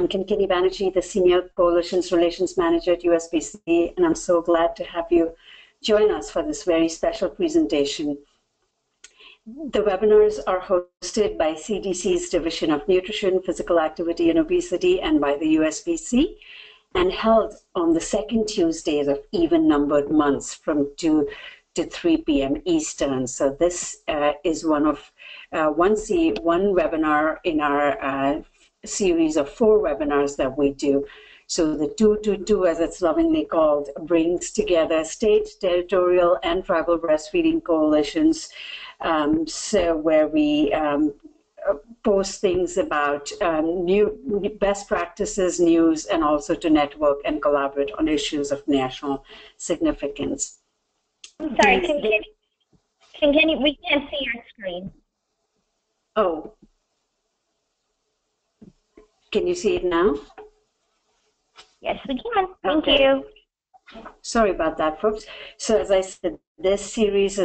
I'm Kinkini Banerjee, the Senior Coalitions Relations Manager at USBC, and I'm so glad to have you join us for this very special presentation. The webinars are hosted by CDC's Division of Nutrition, Physical Activity and Obesity, and by the USBC, and held on the second Tuesdays of even-numbered months from 2 to 3 p.m. Eastern. So this is one webinar in our series of 4 webinars that we do. So the 222, as it's lovingly called, brings together state, territorial, and tribal breastfeeding coalitions. So where we post things about new best practices, news, and also to network and collaborate on issues of national significance. I'm sorry, Kinkini, we can't see your screen. Oh. Can you see it now? Yes, we can. Thank you. Sorry about that, folks. So as I said, this series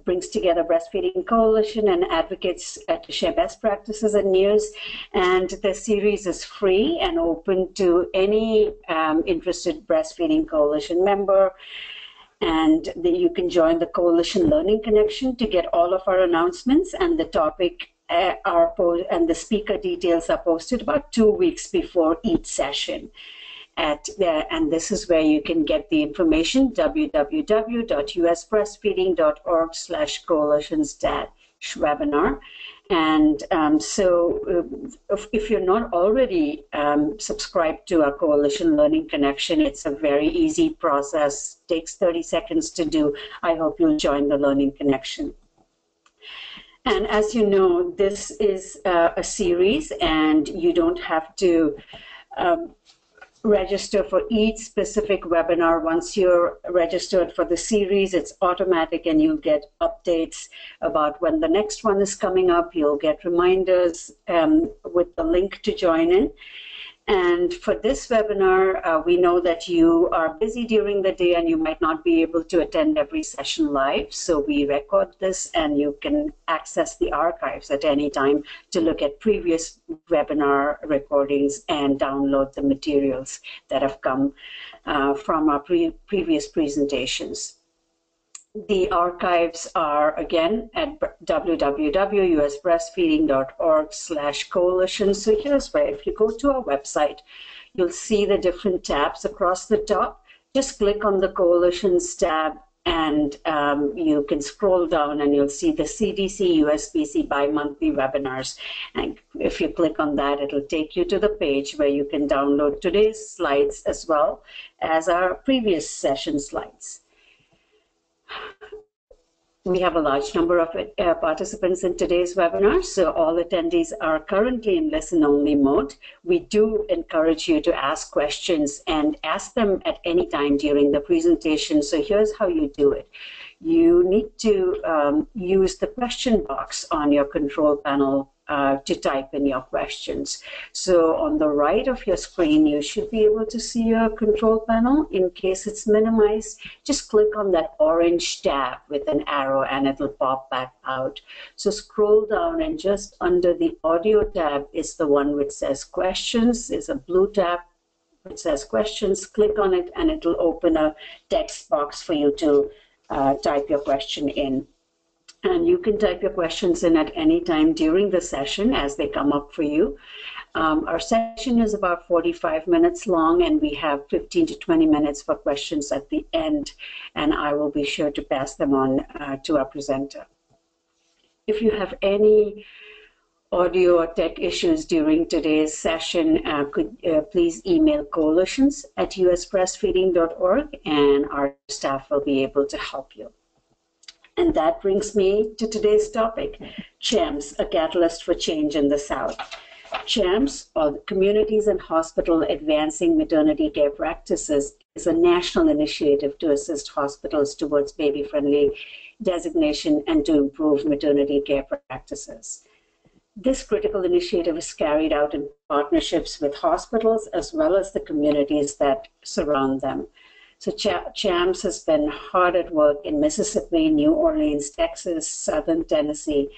brings together Breastfeeding Coalition and advocates to share best practices and news. And the series is free and open to any interested Breastfeeding Coalition member. And you can join the Coalition Learning Connection to get all of our announcements, and the topic and the speaker details are posted about 2 weeks before each session. And this is where you can get the information, www.usbreastfeeding.org/coalitions-webinar. And so if you're not already subscribed to our Coalition Learning Connection, it's a very easy process, takes 30 seconds to do. I hope you'll join the Learning Connection. And as you know, this is a series, and you don't have to register for each specific webinar. Once you're registered for the series, it's automatic, and you'll get updates about when the next one is coming up. You'll get reminders with the link to join in. And for this webinar, we know that you are busy during the day and you might not be able to attend every session live. So we record this, and you can access the archives at any time to look at previous webinar recordings and download the materials that have come from our previous presentations. The archives are, again, at www.usbreastfeeding.org/coalition. So here's where, if you go to our website, you'll see the different tabs across the top. Just click on the Coalitions tab, and you can scroll down, and you'll see the CDC-USBC bi-monthly webinars. And if you click on that, it'll take you to the page where you can download today's slides as well as our previous session slides. We have a large number of participants in today's webinar, so all attendees are currently in listen-only mode. We do encourage you to ask questions, and ask them at any time during the presentation. So here's how you do it. You need to use the question box on your control panel to type in your questions. So on the right of your screen, you should be able to see your control panel. In case it's minimized, just click on that orange tab with an arrow, and it'll pop back out. So scroll down, and just under the audio tab is the one which says questions. There's a blue tab which says questions. Click on it, and it'll open a text box for you to type your question in. And you can type your questions in at any time during the session as they come up for you. Our session is about 45 minutes long, and we have 15 to 20 minutes for questions at the end, and I will be sure to pass them on to our presenter. If you have any audio or tech issues during today's session, please email coalitions@usbreastfeeding.org, and our staff will be able to help you. And that brings me to today's topic, CHAMPS, a catalyst for change in the South. CHAMPS, or Communities and Hospital Advancing Maternity Care Practices, is a national initiative to assist hospitals towards baby-friendly designation and to improve maternity care practices. This critical initiative is carried out in partnerships with hospitals as well as the communities that surround them. So CHAMPS has been hard at work in Mississippi, New Orleans, Texas, Southern Tennessee,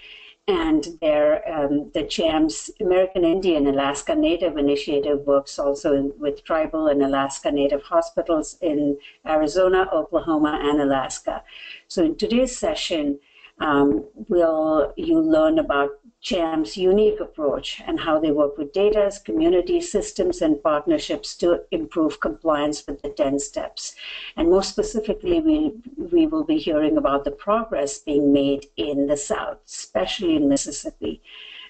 And the CHAMPS American Indian Alaska Native Initiative works also with tribal and Alaska Native hospitals in Arizona, Oklahoma, and Alaska. So in today's session, you'll learn about CHAMP's unique approach and how they work with data, community systems, and partnerships to improve compliance with the 10 steps. And more specifically, we will be hearing about the progress being made in the South, especially in Mississippi.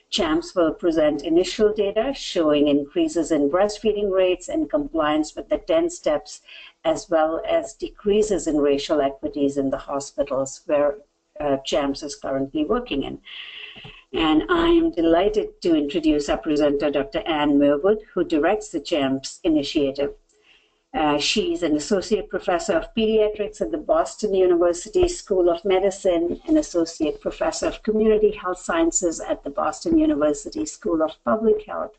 CHAMPS will present initial data showing increases in breastfeeding rates and compliance with the 10 steps, as well as decreases in racial equities in the hospitals where CHAMPS is currently working in. And I am delighted to introduce our presenter, Dr. Anne Merwood, who directs the CHAMPS initiative. She's an associate professor of pediatrics at the Boston University School of Medicine, an associate professor of community health sciences at the Boston University School of Public Health,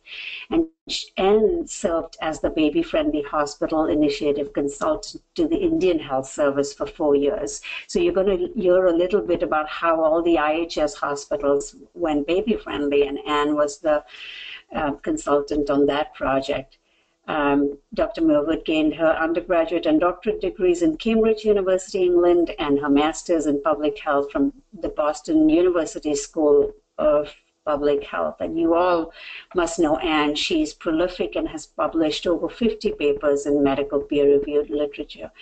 and served as the Baby Friendly Hospital Initiative consultant to the Indian Health Service for 4 years. So you're going to hear a little bit about how all the IHS hospitals went baby friendly, and Anne was the consultant on that project. Dr. Merwood gained her undergraduate and doctorate degrees in Cambridge University, England, and her master's in public health from the Boston University School of Public Health. And you all must know Anne. She's prolific and has published over 50 papers in medical peer-reviewed literature.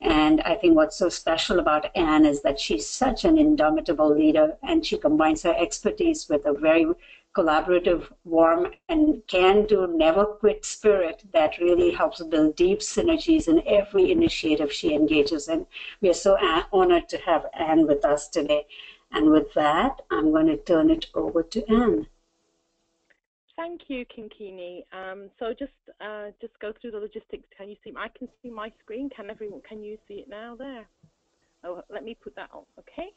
And I think what's so special about Anne is that she's such an indomitable leader, and she combines her expertise with a very collaborative, warm, and can-do, never-quit spirit that really helps build deep synergies in every initiative she engages in. We are so honored to have Anne with us today. And with that, I'm going to turn it over to Anne. Thank you, Kinkini. So just go through the logistics. Can you see? I can see my screen. Can you see it now? There. Oh, let me put that on. Okay.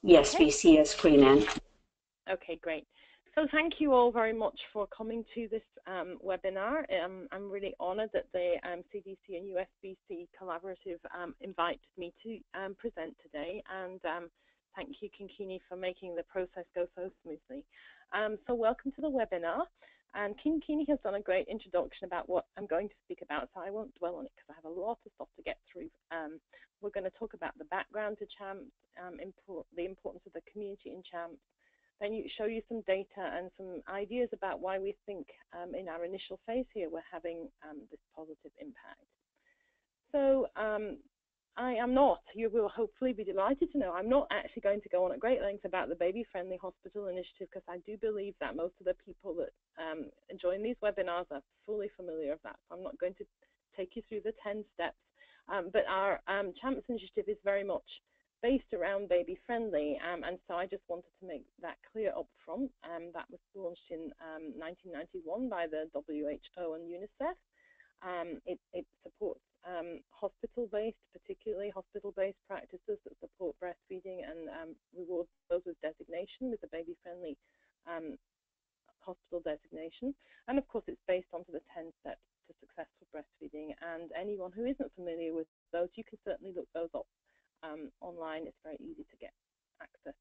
Yes, okay. We see a screen, Anne. Okay, great. So thank you all very much for coming to this webinar. I'm really honored that the CDC and USBC Collaborative invited me to present today. And thank you, Kinkini, for making the process go so smoothly. So welcome to the webinar. And Kinkini has done a great introduction about what I'm going to speak about, so I won't dwell on it because I have a lot of stuff to get through. We're going to talk about the background to CHAMPS, the importance of the community in CHAMPS, then show you some data and some ideas about why we think in our initial phase here we're having this positive impact. So I am not, you will hopefully be delighted to know, I'm not actually going to go on at great length about the Baby Friendly Hospital Initiative because I do believe that most of the people that join these webinars are fully familiar with that. So I'm not going to take you through the 10 steps, but our CHAMPS initiative is very much based around baby friendly, and so I just wanted to make that clear up front. That was launched in 1991 by the WHO and UNICEF. It supports hospital-based, particularly hospital-based practices that support breastfeeding and reward those with designation, with the baby-friendly hospital designation. And of course, it's based onto the 10 steps to successful breastfeeding. And anyone who isn't familiar with those, you can certainly look those up online. It's very easy to get access.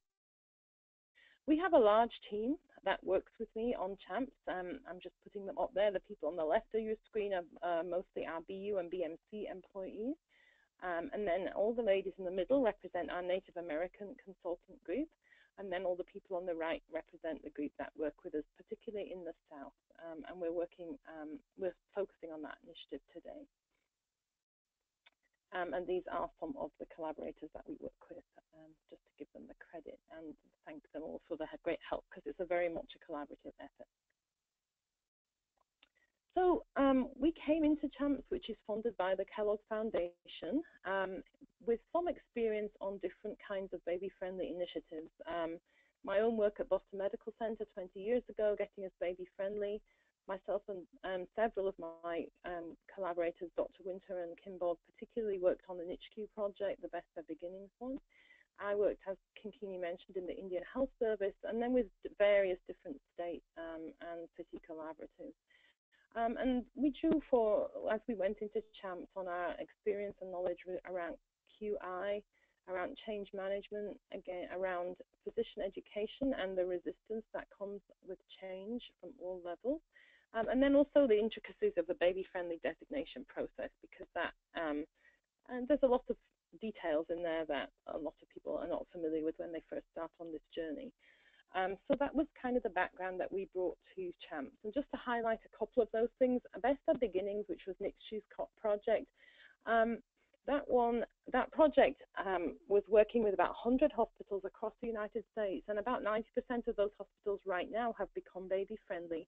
We have a large team that works with me on CHAMPS. I'm just putting them up there. The people on the left of your screen are mostly our BU and BMC employees. And then all the ladies in the middle represent our Native American consultant group. And then all the people on the right represent the group that work with us, particularly in the South. And we're focusing on that initiative today. And these are some of the collaborators that we work with, just to give them the credit and thank them all for their great help, because it's a very much a collaborative effort. So we came into CHAMPS, which is funded by the Kellogg Foundation, with some experience on different kinds of baby-friendly initiatives. My own work at Boston Medical Center 20 years ago, getting us baby-friendly. Myself and several of my collaborators, Dr. Winter and Kim Bogg, particularly worked on the NICHQ project, the Best Their Beginnings one. I worked, as Kinkini mentioned, in the Indian Health Service, and then with various different state and city collaboratives. And we drew for, as we went into CHAMPS, on our experience and knowledge around QI, around change management, again, around physician education and the resistance that comes with change from all levels. And then also the intricacies of the baby-friendly designation process, because that, and there's a lot of details in there that a lot of people are not familiar with when they first start on this journey. So that was kind of the background that we brought to CHAMPS. And just to highlight a couple of those things, Best at Beginnings, which was NICSHU's project, that project was working with about 100 hospitals across the United States, and about 90% of those hospitals right now have become baby-friendly.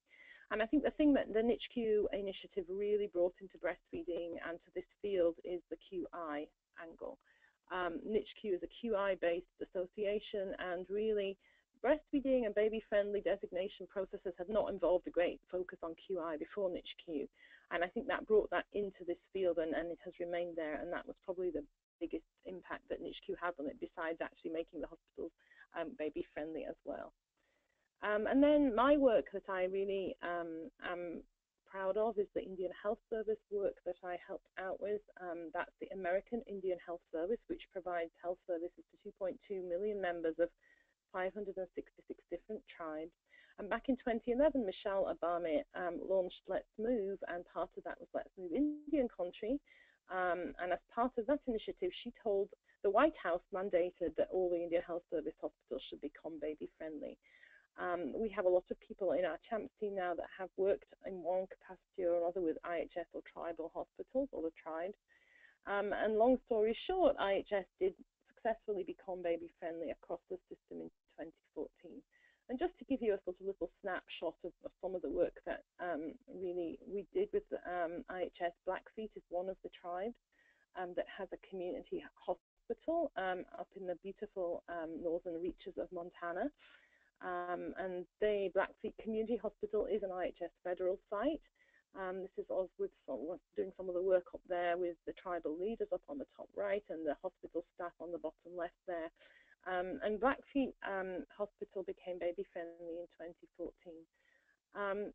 And I think the thing that the NICSHU initiative really brought into breastfeeding and to this field is the QI angle. NICSHU is a QI-based association, and really breastfeeding and baby-friendly designation processes have not involved a great focus on QI before NICSHU. And I think that brought that into this field, and it has remained there, and that was probably the biggest impact that NICSHU had on it, besides actually making the hospitals baby-friendly as well. And then my work that I really am proud of is the Indian Health Service work that I helped out with. That's the American Indian Health Service, which provides health services to 2.2 million members of 566 different tribes. And back in 2011, Michelle Obama launched Let's Move, and part of that was Let's Move Indian Country. And as part of that initiative, she told the White House mandated that all the Indian Health Service hospitals should become baby-friendly. We have a lot of people in our CHAMPS team now that have worked in one capacity or another with IHS or tribal hospitals or the tribes. And long story short, IHS did successfully become baby-friendly across the system in 2014. And just to give you a sort of little snapshot of some of the work that really we did with the IHS, Blackfeet is one of the tribes that has a community hospital up in the beautiful northern reaches of Montana. And the Blackfeet Community Hospital is an IHS federal site. This is us with doing some of the work up there with the tribal leaders up on the top right and the hospital staff on the bottom left there. And Blackfeet Hospital became baby-friendly in 2014.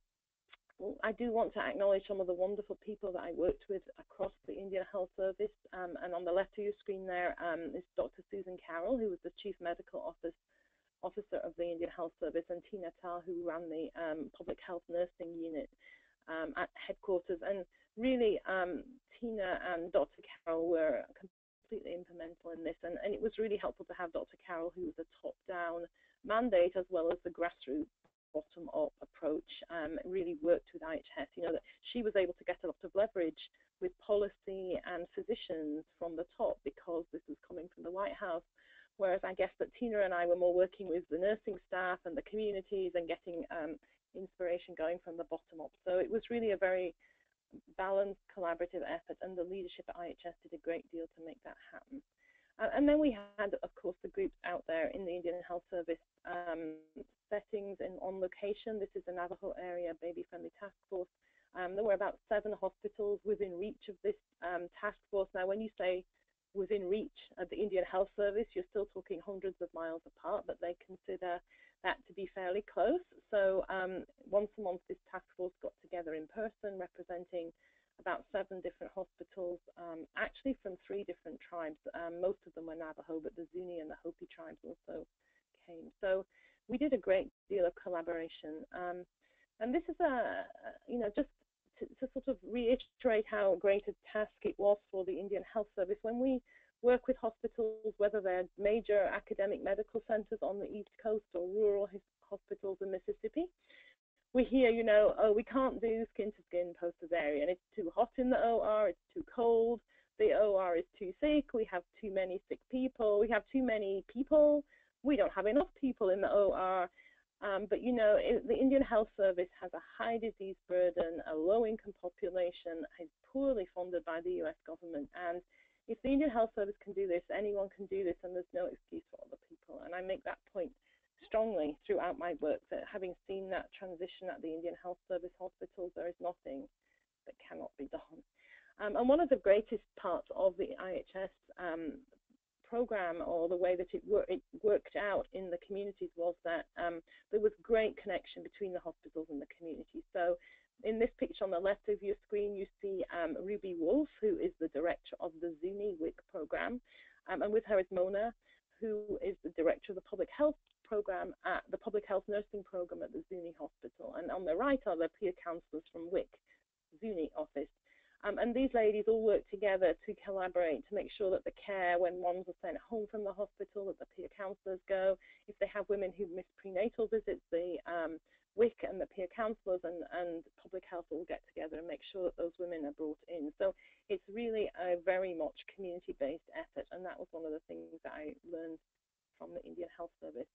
I do want to acknowledge some of the wonderful people that I worked with across the Indian Health Service. And on the left of your screen there is Dr. Susan Carroll, who was the Chief Medical Officer of the Indian Health Service, and Tina Tal, who ran the Public Health Nursing Unit at headquarters. And really, Tina and Dr. Carroll were completely implemental in this, and it was really helpful to have Dr. Carroll, who was a top-down mandate as well as the grassroots bottom-up approach, really worked with IHS. You know, that she was able to get a lot of leverage with policy and physicians from the top because this was coming from the White House. Whereas I guess that Tina and I were more working with the nursing staff and the communities and getting inspiration going from the bottom up. So it was really a very balanced, collaborative effort, and the leadership at IHS did a great deal to make that happen. And then we had, of course, the groups out there in the Indian Health Service settings and on location. This is the Navajo Area Baby-Friendly Task Force. There were about 7 hospitals within reach of this task force. Now, when you say within reach of the Indian Health Service, you're still talking hundreds of miles apart, but they consider that to be fairly close. So once a month, this task force got together in person, representing about 7 different hospitals, actually from 3 different tribes. Most of them were Navajo, but the Zuni and the Hopi tribes also came. So we did a great deal of collaboration. And this is just to sort of reiterate how great a task it was for the Indian Health Service. When we work with hospitals, whether they're major academic medical centers on the East Coast or rural hospitals in Mississippi, we hear, oh, we can't do skin-to-skin post-cesarean. It's too hot in the OR, it's too cold, the OR is too sick, we have too many sick people, we have too many people, we don't have enough people in the OR. But the Indian Health Service has a high disease burden, a low-income population, is poorly funded by the US government. And if the Indian Health Service can do this, anyone can do this, and there's no excuse for other people. And I make that point strongly throughout my work, that having seen that transition at the Indian Health Service hospitals, there is nothing that cannot be done. And one of the greatest parts of the IHS program, or the way that it worked out in the communities, was that there was great connection between the hospitals and the community. So in this picture on the left of your screen, you see Ruby Wolf, who is the director of the Zuni WIC program. And with her is Mona, who is the director of the public health program at the public health nursing program at the Zuni Hospital. And on the right are the peer counsellors from WIC, Zuni office. And these ladies all work together to collaborate to make sure that the care, when moms are sent home from the hospital, that the peer counsellors go. If they have women who miss prenatal visits, the WIC and the peer counsellors and public health all get together and make sure that those women are brought in. So it's really a very much community-based effort, and that was one of the things that I learned from the Indian Health Service.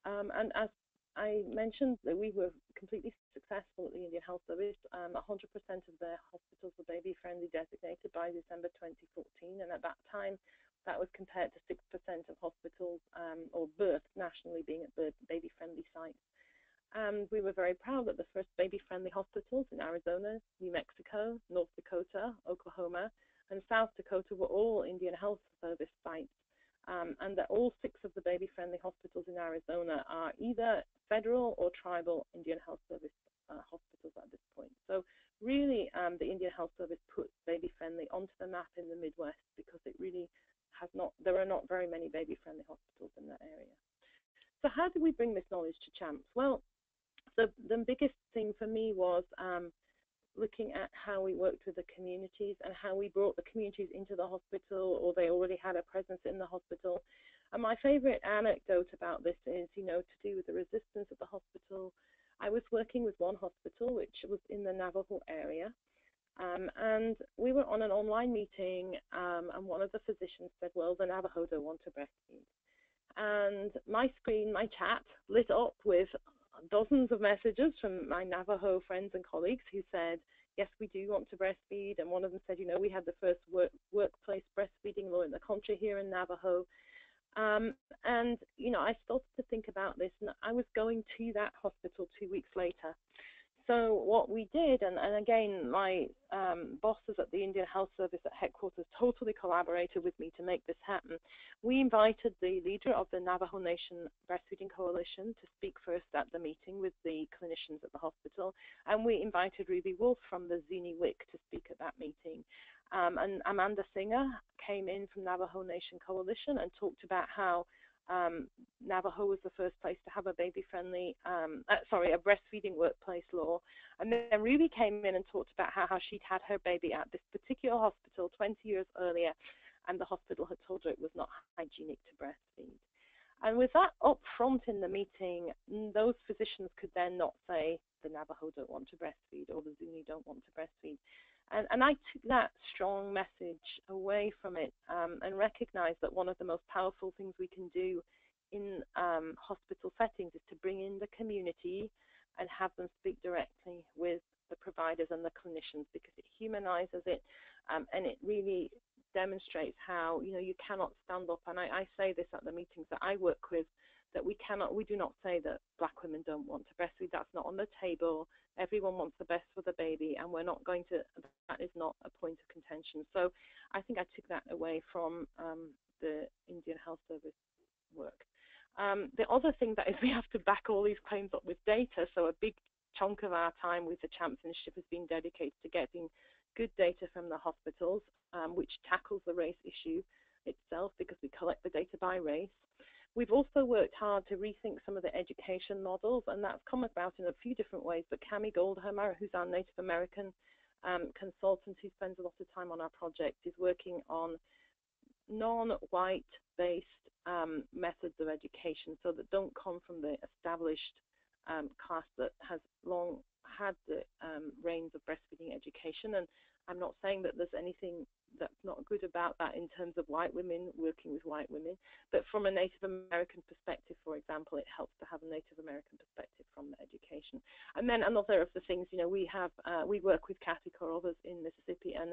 And as I mentioned, that we were completely successful at the Indian Health Service. 100% of their hospitals were baby-friendly designated by December 2014, and at that time, that was compared to 6% of hospitals or births nationally being at the baby-friendly sites. And we were very proud that the first baby-friendly hospitals in Arizona, New Mexico, North Dakota, Oklahoma, and South Dakota were all Indian Health Service sites. And that all 6 of the baby-friendly hospitals in Arizona are either federal or tribal Indian Health Service hospitals at this point. So really, the Indian Health Service put baby-friendly onto the map in the Midwest because it really there are not very many baby-friendly hospitals in that area. So how do we bring this knowledge to CHAMPS? Well, the biggest thing for me was looking at how we worked with the communities and how we brought the communities into the hospital, or they already had a presence in the hospital. And my favorite anecdote about this is, to do with the resistance of the hospital. I was working with one hospital, which was in the Navajo area, and we were on an online meeting, and one of the physicians said, well, the Navajo don't want to breastfeed. And my screen, my chat, lit up with dozens of messages from my Navajo friends and colleagues who said, yes, we do want to breastfeed. And one of them said, we had the first workplace breastfeeding law in the country here in Navajo. And, I started to think about this, and I was going to that hospital 2 weeks later. So what we did, and again, my bosses at the Indian Health Service at headquarters totally collaborated with me to make this happen. We invited the leader of the Navajo Nation Breastfeeding Coalition to speak first at the meeting with the clinicians at the hospital, and we invited Ruby Wolf from the Zuni WIC to speak at that meeting. And Amanda Singer came in from Navajo Nation Coalition and talked about how Navajo was the first place to have a baby-friendly, a breastfeeding workplace law. And then Ruby came in and talked about how she'd had her baby at this particular hospital 20 years earlier, and the hospital had told her it was not hygienic to breastfeed. And with that up front in the meeting, those physicians could then not say the Navajo don't want to breastfeed or the Zuni don't want to breastfeed. And I took that strong message away from it and recognized that one of the most powerful things we can do in hospital settings is to bring in the community and have them speak directly with the providers and the clinicians, because it humanizes it and it really demonstrates how, you cannot stand up. And I say this at the meetings that I work with, that we do not say that Black women don't want to breastfeed. That's not on the table. Everyone wants the best for the baby, and we're not going to, that is not a point of contention. So I think I took that away from the Indian Health Service work. The other thing that is we have to back all these claims up with data. So a big chunk of our time with the CHAMPS initiative has been dedicated to getting good data from the hospitals, which tackles the race issue itself, because we collect the data by race. We've also worked hard to rethink some of the education models, and that's come about in a few different ways. But Cami Goldhammer, who's our Native American consultant who spends a lot of time on our project, is working on non-white based methods of education, so that don't come from the established class that has long had the reins of breastfeeding education. And I'm not saying that there's anything that's not good about that in terms of white women working with white women, but from a Native American perspective, for example, it helps to have a Native American perspective from the education. And then another of the things, we work with Kathy Carovas in Mississippi, and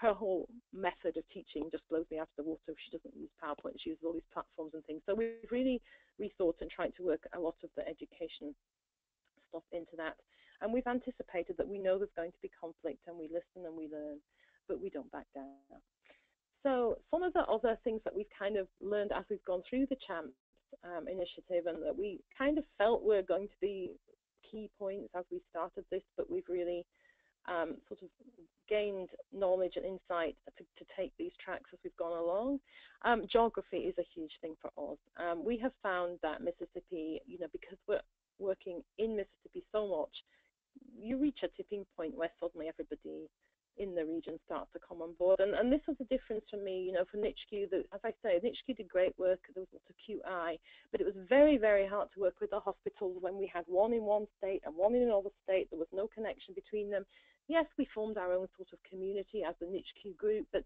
her whole method of teaching just blows me out of the water. She doesn't use PowerPoint, she uses all these platforms and things. So we've really rethought and tried to work a lot of the education stuff into that. And we've anticipated that we know there's going to be conflict, and we listen and we learn, but we don't back down. So some of the other things that we've kind of learned as we've gone through the CHAMPS initiative, and that we kind of felt were going to be key points as we started this, but we've really sort of gained knowledge and insight to take these tracks as we've gone along. Geography is a huge thing for us. We have found that Mississippi, because we're working in Mississippi so much, you reach a tipping point where suddenly everybody in the region starts to come on board. And this was the difference for me, for NICHQ. As I say, NICHQ did great work. There was lots of QI, but it was very, very hard to work with the hospitals when we had one in one state and one in another state. There was no connection between them. Yes, we formed our own sort of community as the NICHQ group, but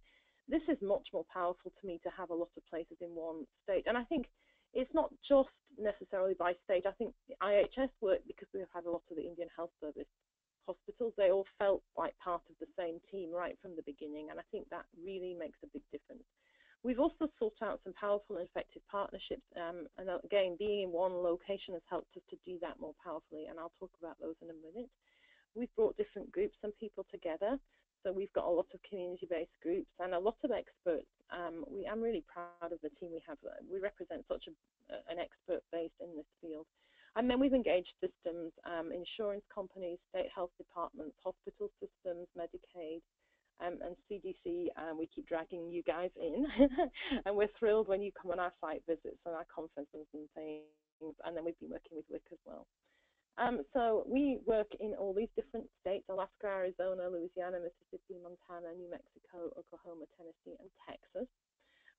this is much more powerful to me to have a lot of places in one state. And I think it's not just necessarily by state. I think the IHS worked because we have had a lot of the Indian Health Service hospitals. They all felt like part of the same team right from the beginning, and I think that really makes a big difference. We've also sought out some powerful and effective partnerships, and again, being in one location has helped us to do that more powerfully, and I'll talk about those in a minute. We've brought different groups and people together, so we've got a lot of community-based groups and a lot of experts. I'm really proud of the team we have. We represent such an expert base in this field. And then we've engaged systems, insurance companies, state health departments, hospital systems, Medicaid, and CDC. We keep dragging you guys in, and we're thrilled when you come on our site visits and our conferences and things. And then we've been working with WIC as well. So we work in all these different states: Alaska, Arizona, Louisiana, Mississippi, Montana, New Mexico, Oklahoma, Tennessee, and Texas.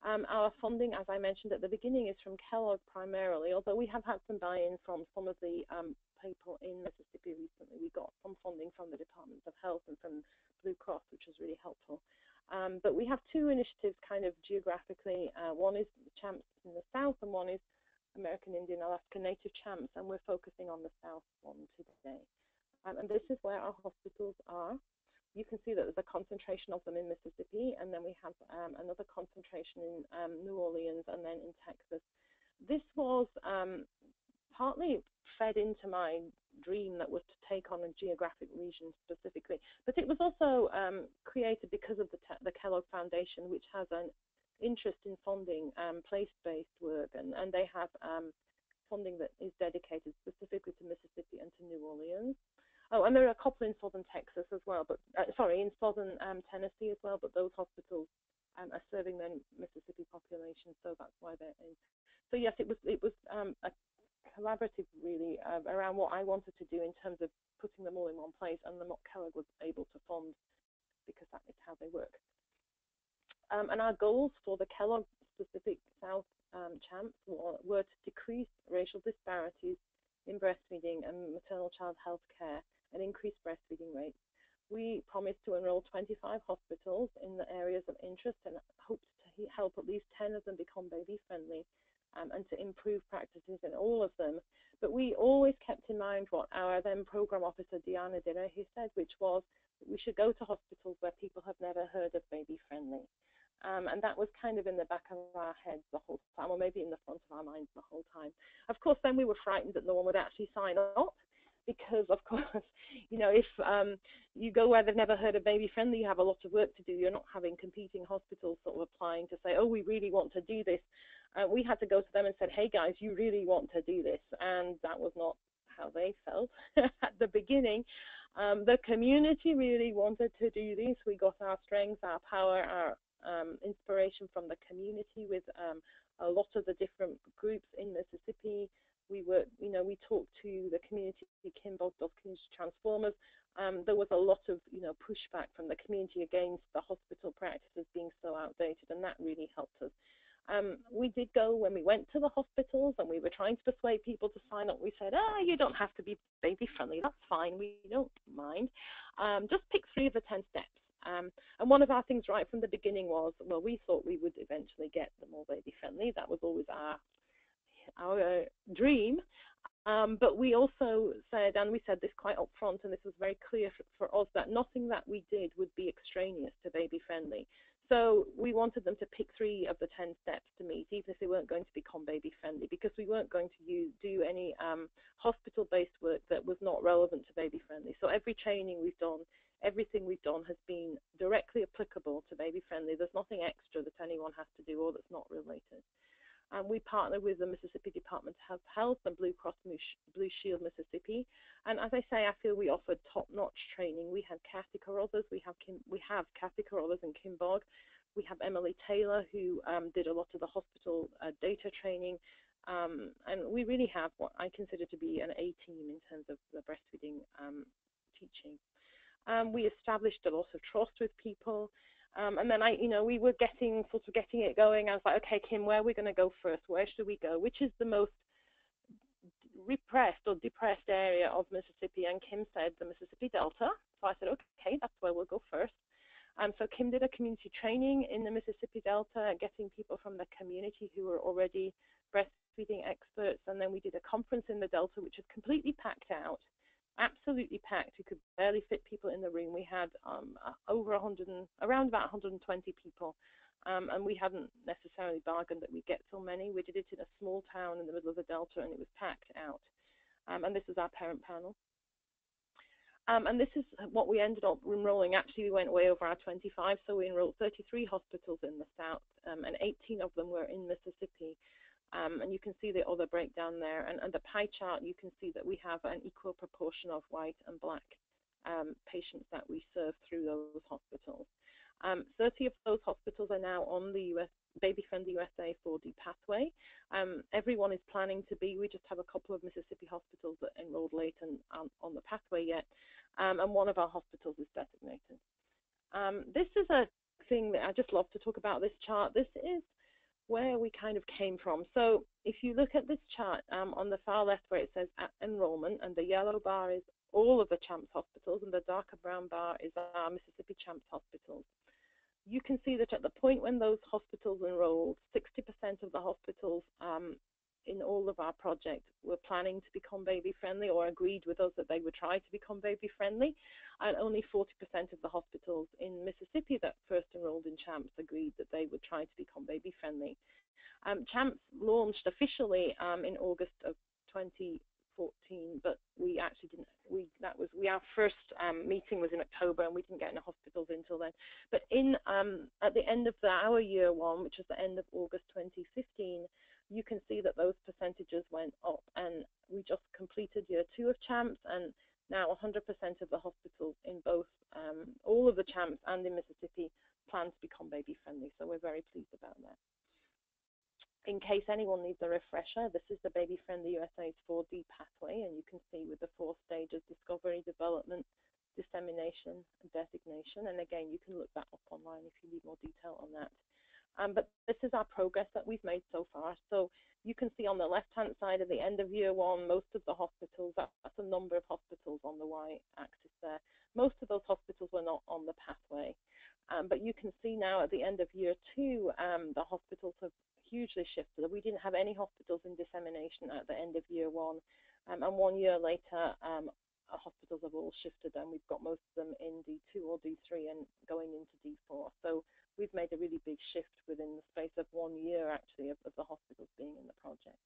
Our funding, as I mentioned at the beginning, is from Kellogg primarily, although we have had some buy-in from some of the people in Mississippi recently. We got some funding from the Department of Health and from Blue Cross, which was really helpful. But we have two initiatives kind of geographically. One is CHAMPS in the south, and one is American Indian Alaska Native CHAMPS, and we're focusing on the south one today. And this is where our hospitals are. You can see that there's a concentration of them in Mississippi, and then we have another concentration in New Orleans and then in Texas. This was partly fed into my dream that was to take on a geographic region specifically, but it was also created because of the Kellogg Foundation, which has an interest in funding place-based work, and they have funding that is dedicated specifically to Mississippi and to New Orleans. Oh, and there are a couple in southern Texas as well, but in southern Tennessee as well, but those hospitals are serving the Mississippi population, so that's why they're in. So yes, it was a collaborative really around what I wanted to do in terms of putting them all in one place, and then what Kellogg was able to fund, because that is how they work. And our goals for the Kellogg specific South CHAMPS were to decrease racial disparities in breastfeeding and maternal child health care and increase breastfeeding rates. We promised to enroll 25 hospitals in the areas of interest and hoped to help at least 10 of them become baby friendly and to improve practices in all of them. But we always kept in mind what our then program officer, Diana Dinehi, said, which was that we should go to hospitals where people have never heard of baby friendly. And that was kind of in the back of our heads the whole time, or maybe in the front of our minds the whole time. Of course, then we were frightened that no one would actually sign up, because, of course, if you go where they've never heard of baby friendly, you have a lot of work to do. You're not having competing hospitals sort of applying to say, oh, we really want to do this. We had to go to them and said, hey, guys, you really want to do this. And that was not how they felt at the beginning. The community really wanted to do this. We got our strength, our power, our inspiration from the community with a lot of the different groups in Mississippi. We talked to the community, Kim Bogdell's Community Transformers. There was a lot of, pushback from the community against the hospital practices being so outdated, and that really helped us. We did go when we went to the hospitals, and we were trying to persuade people to sign up. We said, you don't have to be baby friendly. That's fine. We don't mind. Just pick 3 of the 10 steps. And one of our things right from the beginning was, well, we thought we would eventually get them all baby friendly. That was always our dream. But we also said, and we said this quite upfront, and this was very clear for us, that nothing that we did would be extraneous to baby friendly. So we wanted them to pick 3 of the 10 steps to meet, even if they weren't going to become baby friendly, because we weren't going to do any hospital-based work that was not relevant to baby friendly. So every training we've done, everything we've done has been directly applicable to baby friendly. There's nothing extra that anyone has to do or that's not related. We partner with the Mississippi Department of Health and Blue Cross Blue Shield Mississippi. And as I say, I feel we offered top-notch training. We had Kathy Carruthers, we have Kathy Carruthers and Kim Bogg. We have Emily Taylor, who did a lot of the hospital data training. And we really have what I consider to be an A-team in terms of the breastfeeding teaching. We established a lot of trust with people. And then we were getting it going. I was like, okay, Kim, where are we going to go first? Where should we go? Which is the most repressed or depressed area of Mississippi? And Kim said the Mississippi Delta. So I said, okay, that's where we'll go first. So Kim did a community training in the Mississippi Delta, getting people from the community who were already breastfeeding experts. And then we did a conference in the Delta, which was completely packed out, absolutely packed. We could barely fit people in the room. We had around about 120 people. And we hadn't necessarily bargained that we'd get so many. We did it in a small town in the middle of the Delta, and it was packed out. And this is our parent panel. And this is what we ended up enrolling. Actually, we went way over our 25, so we enrolled 33 hospitals in the South, and 18 of them were in Mississippi. And you can see the other breakdown there. And the pie chart, you can see that we have an equal proportion of white and black patients that we serve through those hospitals. 30 of those hospitals are now on the Baby Friendly USA 4D pathway. Everyone is planning to be. We just have a couple of Mississippi hospitals that enrolled late and aren't on the pathway yet. And one of our hospitals is designated. This is a thing that I just love to talk about, this chart. This is where we kind of came from. So if you look at this chart on the far left where it says enrollment, and the yellow bar is all of the CHAMPS hospitals, and the darker brown bar is our Mississippi CHAMPS hospitals. You can see that at the point when those hospitals enrolled, 60% of the hospitals in all of our projects were planning to become baby friendly or agreed with us that they would try to become baby friendly, and only 40% of the hospitals in Mississippi that first enrolled in CHAMPS agreed that they would try to become baby friendly. CHAMPS launched officially in August of 2014, but we actually didn't. Our first meeting was in October, and we didn't get into hospitals until then. But at the end of our year one, which was the end of August 2015, you can see that those percentages went up, and we just completed year 2 of CHAMPS, and now 100% of the hospitals in both all of the CHAMPS and in Mississippi plan to become baby friendly. So we're very pleased about that. In case anyone needs a refresher, this is the Baby Friendly USA's 4D pathway, and you can see with the 4 stages: discovery, development, dissemination, and designation. And again, you can look that up online if you need more detail on that. But this is our progress that we've made so far. So you can see on the left-hand side at the end of year 1, most of the hospitals, that's the number of hospitals on the y-axis there. Most of those hospitals were not on the pathway. But you can see now at the end of year 2, the hospitals have hugely shifted. We didn't have any hospitals in dissemination at the end of year 1, and 1 year later, our hospitals have all shifted, and we've got most of them in D2 or D3 and going into D4. So we've made a really big shift within the space of 1 year, actually, of the hospitals being in the project.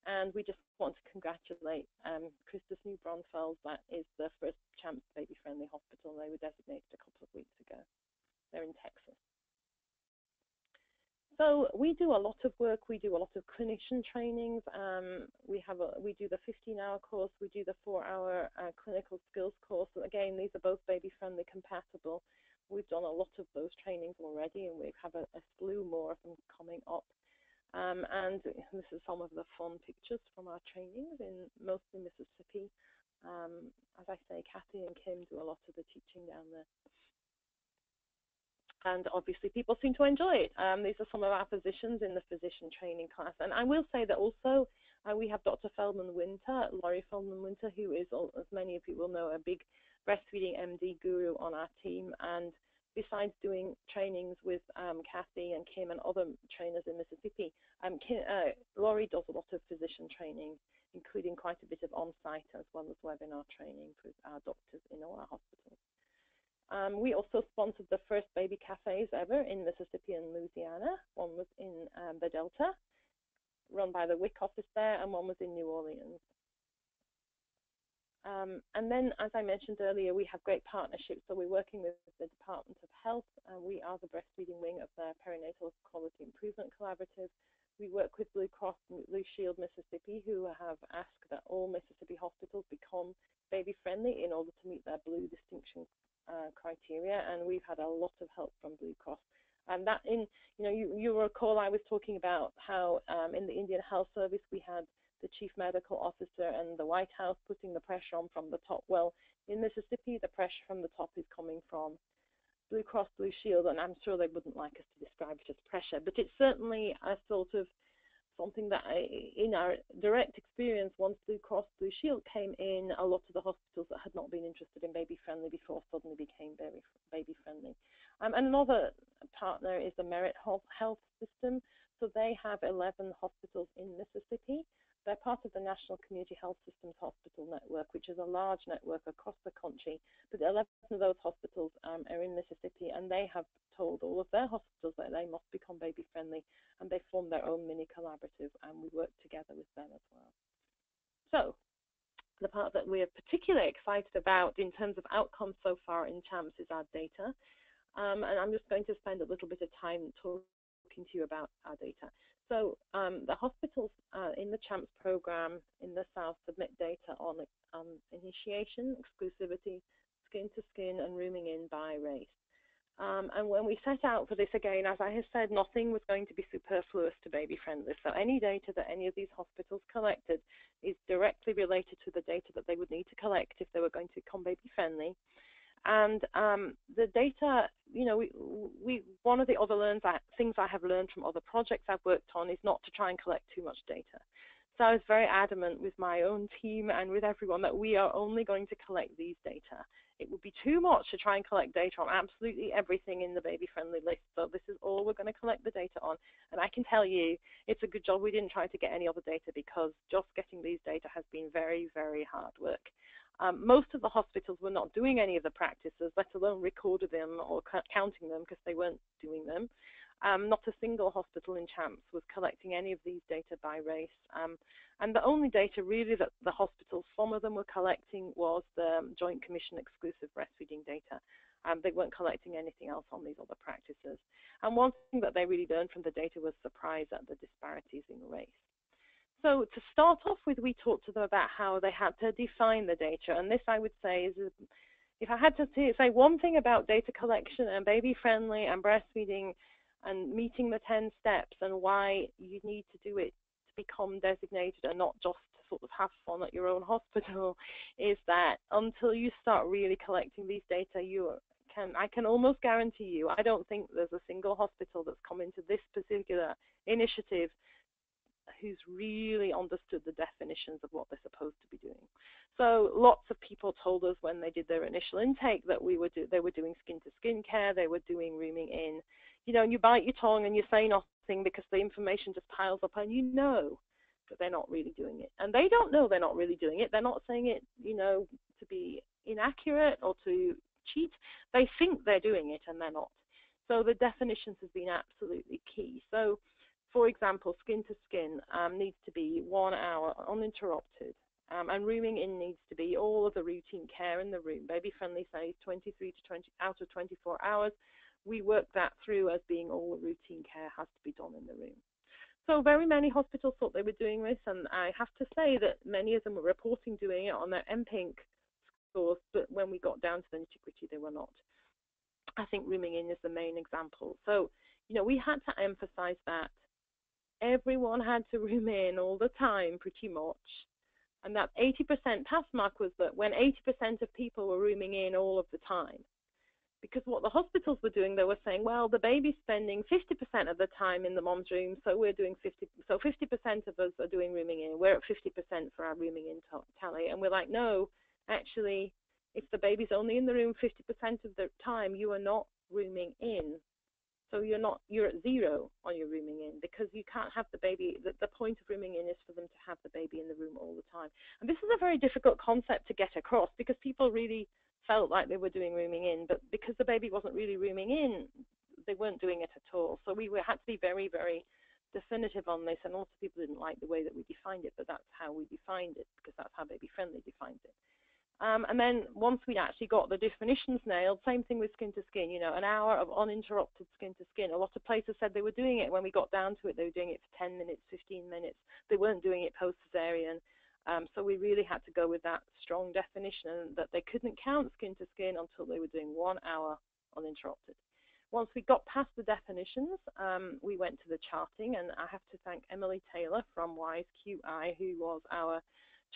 And we just want to congratulate Christus New Braunfels. That is the first CHAMPS baby-friendly hospital. They were designated a couple of weeks ago. They're in Texas. So we do a lot of work. We do a lot of clinician trainings. We do the 15-hour course. We do the 4-hour clinical skills course. And again, these are both baby-friendly compatible. We've done a lot of those trainings already, and we have a slew more of them coming up. And this is some of the fun pictures from our trainings in mostly Mississippi. As I say, Kathy and Kim do a lot of the teaching down there. And obviously people seem to enjoy it. These are some of our physicians in the physician training class. And I will say that also we have Dr. Feldman-Winter, Laurie Feldman-Winter, who is, as many of you will know, a big breastfeeding MD guru on our team. And besides doing trainings with Kathy and Kim and other trainers in Mississippi, Laurie does a lot of physician training, including quite a bit of on-site as well as webinar training with our doctors in all our hospitals. We also sponsored the first baby cafes ever in Mississippi and Louisiana. One was in the Delta, run by the WIC office there, and one was in New Orleans. And then, as I mentioned earlier, we have great partnerships. So we're working with the Department of Health. We are the breastfeeding wing of the Perinatal Quality Improvement Collaborative. We work with Blue Cross and Blue Shield Mississippi, who have asked that all Mississippi hospitals become baby-friendly in order to meet their Blue distinction criteria, and we've had a lot of help from Blue Cross. And that you recall I was talking about how in the Indian Health Service we had the Chief Medical Officer and the White House putting the pressure on from the top. Well, in Mississippi, the pressure from the top is coming from Blue Cross Blue Shield, and I'm sure they wouldn't like us to describe it as pressure, but it's certainly a sort of something that in our direct experience, once Blue Cross Blue Shield came in, a lot of the hospitals that had not been interested in baby-friendly before suddenly became very baby-friendly. And another partner is the Merit Health System. So they have 11 hospitals in Mississippi. They're part of the National Community Health Systems Hospital Network, which is a large network across the country. But 11 of those hospitals are in Mississippi, and they have told all of their hospitals that they must become baby-friendly, and they formed their own mini collaborative, and we work together with them as well. So the part that we are particularly excited about in terms of outcomes so far in CHAMPS is our data. And I'm just going to spend a little bit of time talking to you about our data. So the hospitals in the CHAMPS program in the South submit data on initiation, exclusivity, skin-to-skin, and rooming in by race. And when we set out for this, again, as I have said, nothing was going to be superfluous to baby-friendly. So any data that any of these hospitals collected is directly related to the data that they would need to collect if they were going to become baby-friendly. And the data, one of the other things I have learned from other projects I've worked on is not to try and collect too much data. So I was very adamant with my own team and with everyone that we are only going to collect these data. It would be too much to try and collect data on absolutely everything in the baby-friendly list. So this is all we're going to collect the data on. And I can tell you, it's a good job we didn't try to get any other data, because just getting these data has been very, very hard work. Most of the hospitals were not doing any of the practices, let alone recording them or counting them, because they weren't doing them. Not a single hospital in CHAMPS was collecting any of these data by race. And the only data really that the hospitals, some of them were collecting, was the Joint Commission exclusive breastfeeding data. They weren't collecting anything else on these other practices. And one thing that they really learned from the data was surprise at the disparities in race. So to start off with, we talked to them about how they had to define the data. And this, I would say, is, if I had to say one thing about data collection and baby-friendly and breastfeeding and meeting the 10 steps and why you need to do it to become designated and not just to sort of have fun at your own hospital, is that until you start really collecting these data, I can almost guarantee you, I don't think there's a single hospital that's come into this particular initiative who's really understood the definitions of what they're supposed to be doing. So lots of people told us when they did their initial intake that they were doing skin-to-skin care, they were doing rooming in. And you bite your tongue and you say nothing because the information just piles up, and but they're not really doing it. And they don't know they're not really doing it. They're not saying it, to be inaccurate or to cheat. They think they're doing it and they're not. So the definitions have been absolutely key. So, for example, skin-to-skin needs to be 1 hour uninterrupted, and rooming in needs to be all of the routine care in the room. Baby-friendly says 23 to 20 out of 24 hours. We work that through as being all the routine care has to be done in the room. So very many hospitals thought they were doing this, and I have to say that many of them were reporting doing it on their MPINC scores, but when we got down to the nitty-gritty, they were not. I think rooming in is the main example. So, we had to emphasize that everyone had to room in all the time, pretty much. And that 80% pass mark was that when 80% of people were rooming in all of the time. Because what the hospitals were doing, they were saying, well, the baby's spending 50% of the time in the mom's room, so we're doing 50% of us are doing rooming in. We're at 50% for our rooming in tally. And we're like, no, actually, if the baby's only in the room 50% of the time, you are not rooming in. So you're at zero on your rooming in, because you can't have the baby. The point of rooming in is for them to have the baby in the room all the time. And this is a very difficult concept to get across, because people really felt like they were doing rooming in, but because the baby wasn't really rooming in, they weren't doing it at all. So we had to be very, very definitive on this, and also people didn't like the way that we defined it, but that's how we defined it, because that's how baby-friendly defined it. And then once we actually got the definitions nailed, same thing with skin to skin, you know, an hour of uninterrupted skin to skin. A lot of places said they were doing it. When we got down to it, they were doing it for 10 minutes, 15 minutes. They weren't doing it post-cesarean. So we really had to go with that strong definition that they couldn't count skin to skin until they were doing 1 hour uninterrupted. Once we got past the definitions, we went to the charting, and I have to thank Emily Taylor from WISE QI, who was our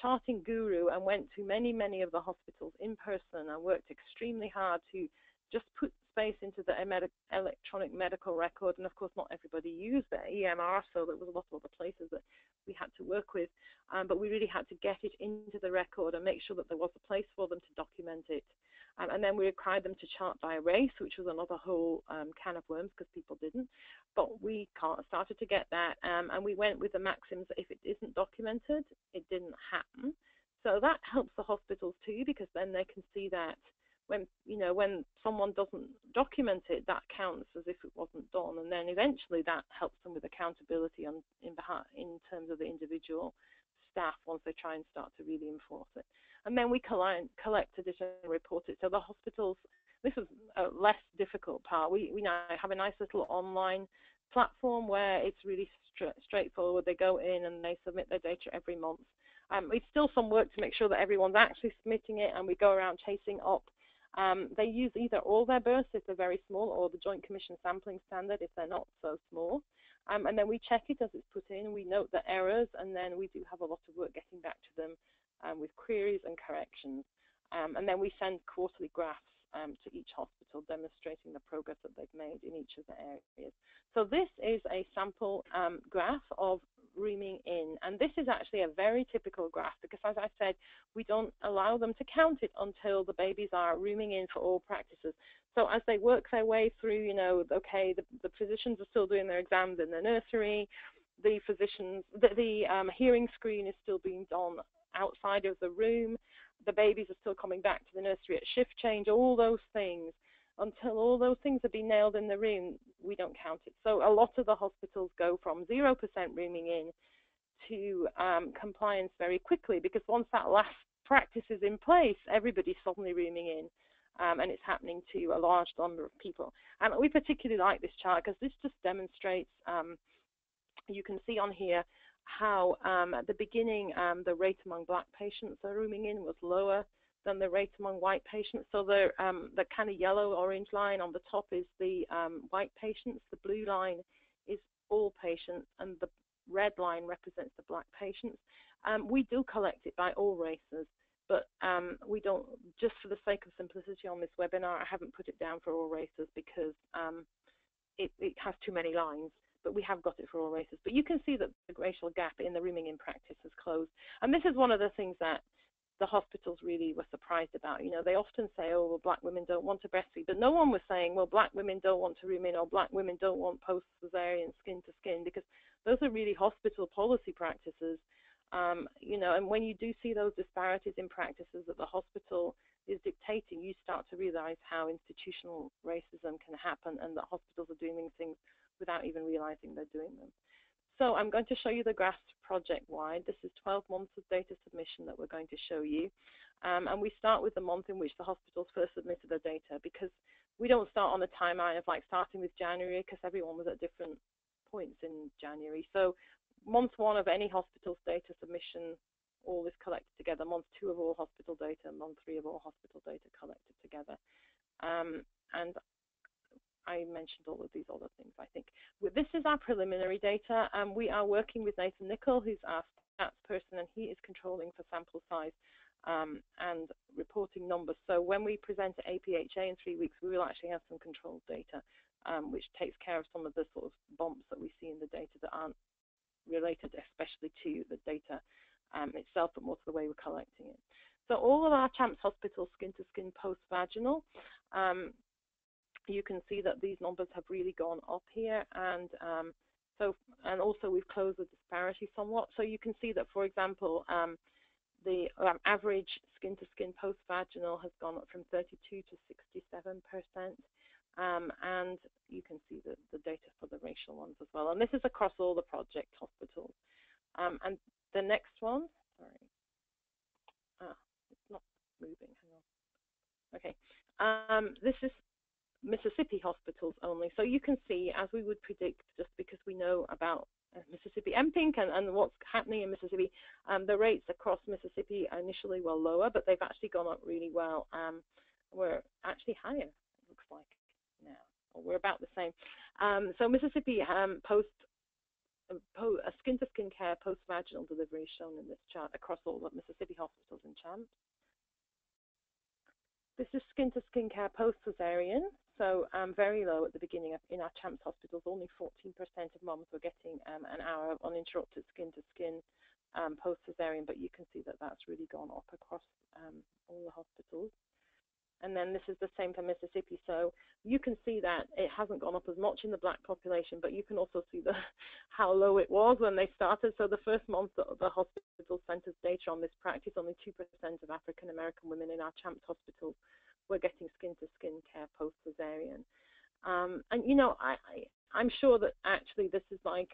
charting guru and went to many, many of the hospitals in person and worked extremely hard to just put space into the electronic medical record. And of course, not everybody used the EMR, so there was a lot of other places that we had to work with. But we really had to get it into the record and make sure that there was a place for them to document it. And then we required them to chart by race, which was another whole can of worms because people didn't. But we started to get that, and we went with the maxims that if it isn't documented, it didn't happen. So that helps the hospitals too, because then they can see that when someone doesn't document it, that counts as if it wasn't done, and then eventually that helps them with accountability in terms of the individual staff once they try and start to really enforce it. And then we collect it and report it. So the hospitals, this is a less difficult part. We now have a nice little online platform where it's really straightforward. They go in and they submit their data every month. It's still some work to make sure that everyone's actually submitting it, and we go around chasing up. They use either all their births if they're very small, or the Joint Commission sampling standard if they're not so small. And then we check it as it's put in. We note the errors, and then we do have a lot of work getting back to them with queries and corrections. And then we send quarterly graphs to each hospital demonstrating the progress that they've made in each of the areas. So this is a sample graph of rooming in, and this is actually a very typical graph because, as I said, we don't allow them to count it until the babies are rooming in for all practices. So as they work their way through, you know, okay, the physicians are still doing their exams in the nursery, the hearing screen is still being done outside of the room, the babies are still coming back to the nursery at shift change, all those things. Until all those things have been nailed in the room, we don't count it. So a lot of the hospitals go from 0% rooming in to compliance very quickly, because once that last practice is in place, everybody's suddenly rooming in, and it's happening to a large number of people. And we particularly like this chart because this just demonstrates, you can see on here how at the beginning the rate among Black patients rooming in was lower than the rate among white patients. So the kind of yellow-orange line on the top is the white patients, the blue line is all patients, and the red line represents the Black patients. We do collect it by all races, but we don't, just for the sake of simplicity on this webinar, I haven't put it down for all races because it has too many lines. But we have got it for all races. But you can see that the racial gap in the rooming in practice has closed. And this is one of the things that the hospitals really were surprised about. You know, they often say, oh, well, Black women don't want to breastfeed. But no one was saying, well, Black women don't want to room in, or Black women don't want post-cesarean skin to skin, because those are really hospital policy practices. You know, and when you do see those disparities in practices that the hospital is dictating, you start to realize how institutional racism can happen, and that hospitals are doing these things without even realizing they're doing them. So I'm going to show you the graphs project-wide. This is 12 months of data submission that we're going to show you. And we start with the month in which the hospitals first submitted their data, because we don't start on a timeline of like starting with January, because everyone was at different points in January. So month 1 of any hospital's data submission, all is collected together. Month 2 of all hospital data, month 3 of all hospital data collected together. And I mentioned all of these other things, I think. This is our preliminary data. We are working with Nathan Nicol, who's our stats person, and he is controlling for sample size and reporting numbers. So when we present at APHA in 3 weeks, we will actually have some controlled data, which takes care of some of the sort of bumps that we see in the data that aren't related especially to the data itself, but more to the way we're collecting it. So all of our CHAMPS hospitals skin-to-skin post-vaginal, you can see that these numbers have really gone up here, and also we've closed the disparity somewhat. So you can see that, for example, the average skin-to-skin post-vaginal has gone up from 32 to 67%, and you can see the data for the racial ones as well. And this is across all the project hospitals. And the next one, sorry, it's not moving. Hang on. Okay. This is Mississippi hospitals only. So you can see, as we would predict, just because we know about Mississippi MPINC and what's happening in Mississippi, the rates across Mississippi initially were lower, but they've actually gone up really well. We're actually higher, it looks like now, or we're about the same. So Mississippi skin-to-skin care post-vaginal delivery is shown in this chart across all of Mississippi hospitals and CHAMPS. This is skin-to-skin care post-cesarean, so very low at the beginning in our CHAMPS hospitals. Only 14% of moms were getting an hour of uninterrupted skin-to-skin post-cesarean, but you can see that that's really gone up across all the hospitals. And then this is the same for Mississippi. So you can see that it hasn't gone up as much in the Black population, but you can also see how low it was when they started. So the first month that the hospital sent us data on this practice, only 2% of African American women in our CHAMPS hospitals were getting skin-to-skin care post-cesarean. And, you know, I'm sure that actually this is like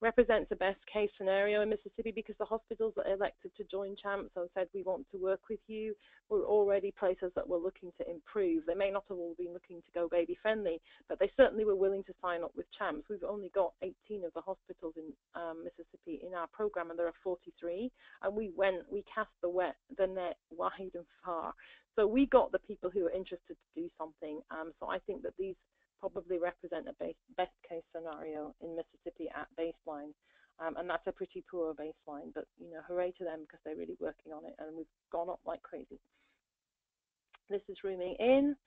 represents a best case scenario in Mississippi, because the hospitals that elected to join CHAMPS and said we want to work with you were already places that were looking to improve. They may not have all been looking to go baby friendly, but they certainly were willing to sign up with CHAMPS. We've only got 18 of the hospitals in Mississippi in our program, and there are 43, and we cast the net wide and far. So we got the people who are interested to do something. So I think that these probably represent a best case scenario in Mississippi at baseline, and that's a pretty poor baseline, but you know, hooray to them, because they're really working on it, and we've gone up like crazy. This is rooming in,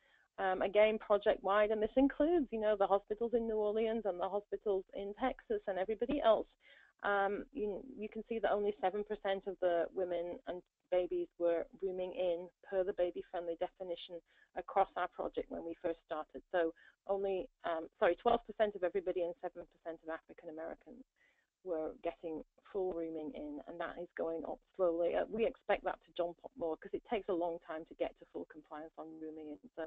again project wide, and this includes, you know, the hospitals in New Orleans and the hospitals in Texas and everybody else. You can see that only 7% of the women and babies were rooming in per the baby-friendly definition across our project when we first started. So only, 12% of everybody and 7% of African Americans were getting full rooming in, and that is going up slowly. We expect that to jump up more, because it takes a long time to get to full compliance on rooming in, so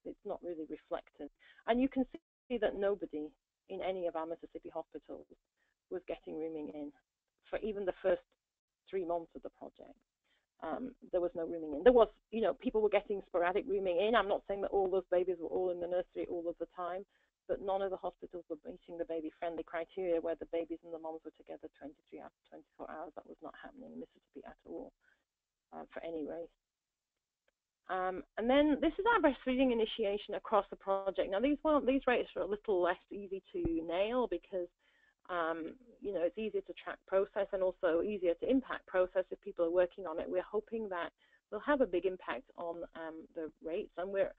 it's not really reflected. And you can see that nobody in any of our Mississippi hospitals was getting rooming in for even the first 3 months of the project. There was no rooming in. There was, you know, people were getting sporadic rooming in. I'm not saying that all those babies were all in the nursery all of the time, but none of the hospitals were meeting the baby-friendly criteria where the babies and the moms were together 23 out of 24 hours. That was not happening in Mississippi at all for any race. And then this is our breastfeeding initiation across the project. Now these rates are a little less easy to nail, because you know, it's easier to track process and also easier to impact process if people are working on it. We're hoping that we'll have a big impact on the rates, and we're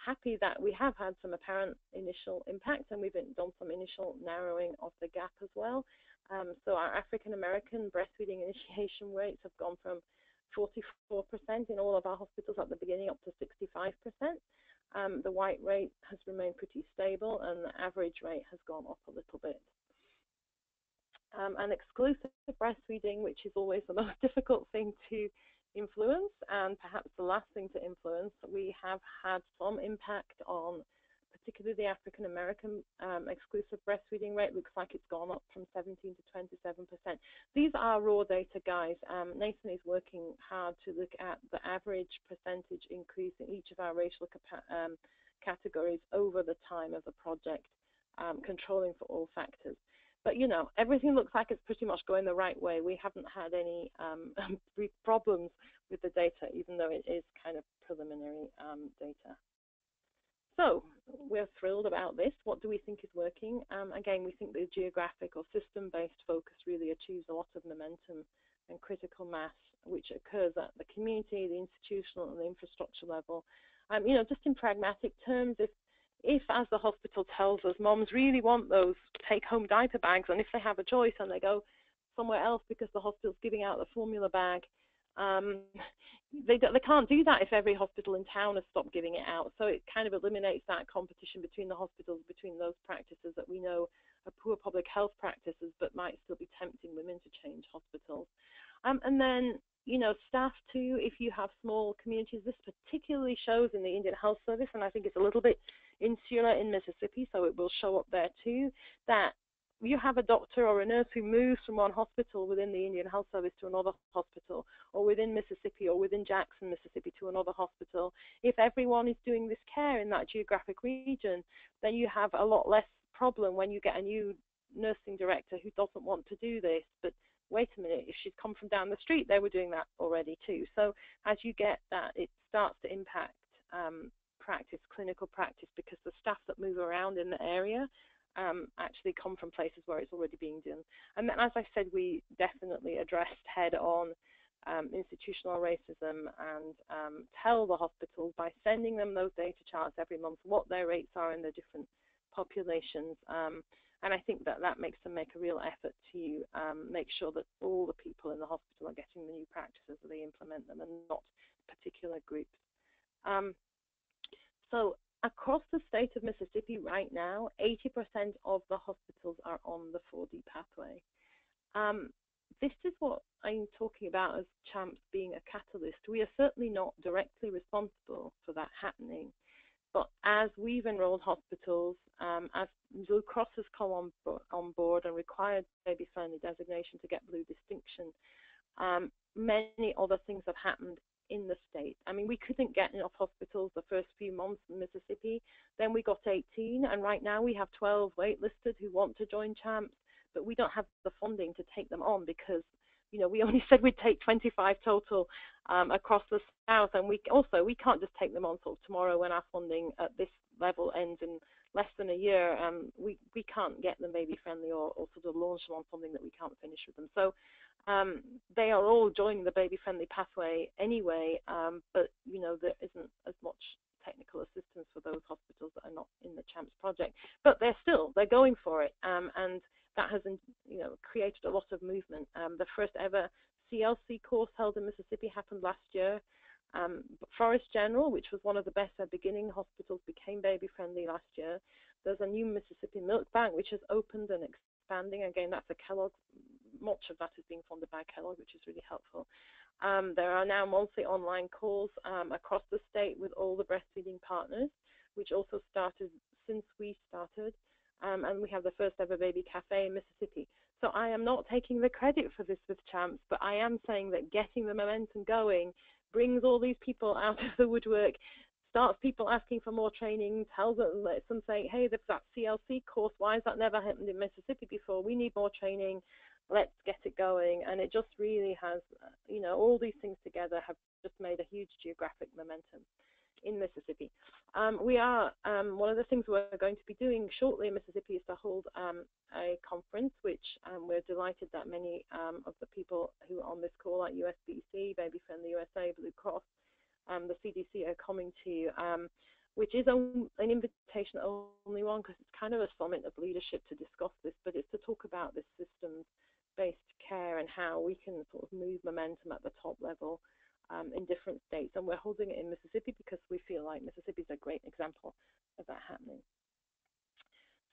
happy that we have had some apparent initial impact, and we've done some initial narrowing of the gap as well. So our African American breastfeeding initiation rates have gone from 44% in all of our hospitals at the beginning up to 65%. The white rate has remained pretty stable, and the average rate has gone up a little bit. And exclusive breastfeeding, which is always the most difficult thing to influence, and perhaps the last thing to influence, we have had some impact on particularly the African American exclusive breastfeeding rate. Looks like it's gone up from 17 to 27%. These are raw data, guys. Nathan is working hard to look at the average percentage increase in each of our racial categories over the time of the project, controlling for all factors. But, you know, everything looks like it's pretty much going the right way. We haven't had any problems with the data, even though it is kind of preliminary data. So we're thrilled about this. What do we think is working? Again, we think the geographic or system-based focus really achieves a lot of momentum and critical mass, which occurs at the community, the institutional, and the infrastructure level. You know, just in pragmatic terms, if as the hospital tells us, moms really want those take-home diaper bags, and if they have a choice and they go somewhere else because the hospital's giving out the formula bag, they can't do that if every hospital in town has stopped giving it out. So it kind of eliminates that competition between the hospitals, between those practices that we know are poor public health practices but might still be tempting women to change hospitals. And then, you know, staff too, if you have small communities, this particularly shows in the Indian Health Service, and I think it's a little bit insular in Mississippi, so it will show up there too, that you have a doctor or a nurse who moves from one hospital within the Indian Health Service to another hospital, or within Mississippi or within Jackson, Mississippi to another hospital, if everyone is doing this care in that geographic region, then you have a lot less problem when you get a new nursing director who doesn't want to do this. But wait a minute, if she'd come from down the street, they were doing that already too. So as you get that, it starts to impact practice, clinical practice, because the staff that move around in the area actually come from places where it's already being done. And then, as I said, we definitely addressed head-on institutional racism and tell the hospitals by sending them those data charts every month what their rates are in the different populations. And I think that that makes them make a real effort to make sure that all the people in the hospital are getting the new practices as they implement them, and not particular groups. So across the state of Mississippi right now, 80% of the hospitals are on the 4D pathway. This is what I'm talking about as CHAMPS being a catalyst. We are certainly not directly responsible for that happening, but as we've enrolled hospitals, as Blue Cross has come on board and required baby-friendly designation to get blue distinction, many other things have happened in the state. I mean, we couldn't get enough hospitals the first few months in Mississippi. Then we got 18, and right now we have 12 waitlisted who want to join CHAMPS, but we don't have the funding to take them on because, you know, we only said we'd take 25 total across the South, and we can't just take them on sort of tomorrow when our funding at this level ends in less than a year. We can't get them baby friendly or sort of launch them on something that we can't finish with them. So they are all joining the baby friendly pathway anyway, but you know, there isn't as much technical assistance for those hospitals that are not in the CHAMPS project, but they're going for it, and that has, you know, created a lot of movement. The first ever CLC course held in Mississippi happened last year. Forest General, which was one of the best beginning hospitals, became baby friendly last year. There's a new Mississippi Milk Bank which has opened and expanding. Again, that's a Kellogg. Much of that is being funded by Kellogg, which is really helpful. There are now monthly online calls across the state with all the breastfeeding partners, which also started since we started. And we have the first ever baby cafe in Mississippi. So I am not taking the credit for this with CHAMPS, but I am saying that getting the momentum going brings all these people out of the woodwork, starts people asking for more training, tells them, lets them say, hey, there's that CLC course, why has that never happened in Mississippi before? We need more training, let's get it going. And it just really has, you know, all these things together have just made a huge geographic momentum in Mississippi. One of the things we're going to be doing shortly in Mississippi is to hold a conference, which we're delighted that many of the people who are on this call, like USBC, Baby Friendly USA, Blue Cross, the CDC are coming to, which is an invitation only one, because it's kind of a summit of leadership to discuss this, but it's to talk about this systems-based care and how we can sort of move momentum at the top level in different states. And we're holding it in Mississippi because we feel like Mississippi is a great example of that happening.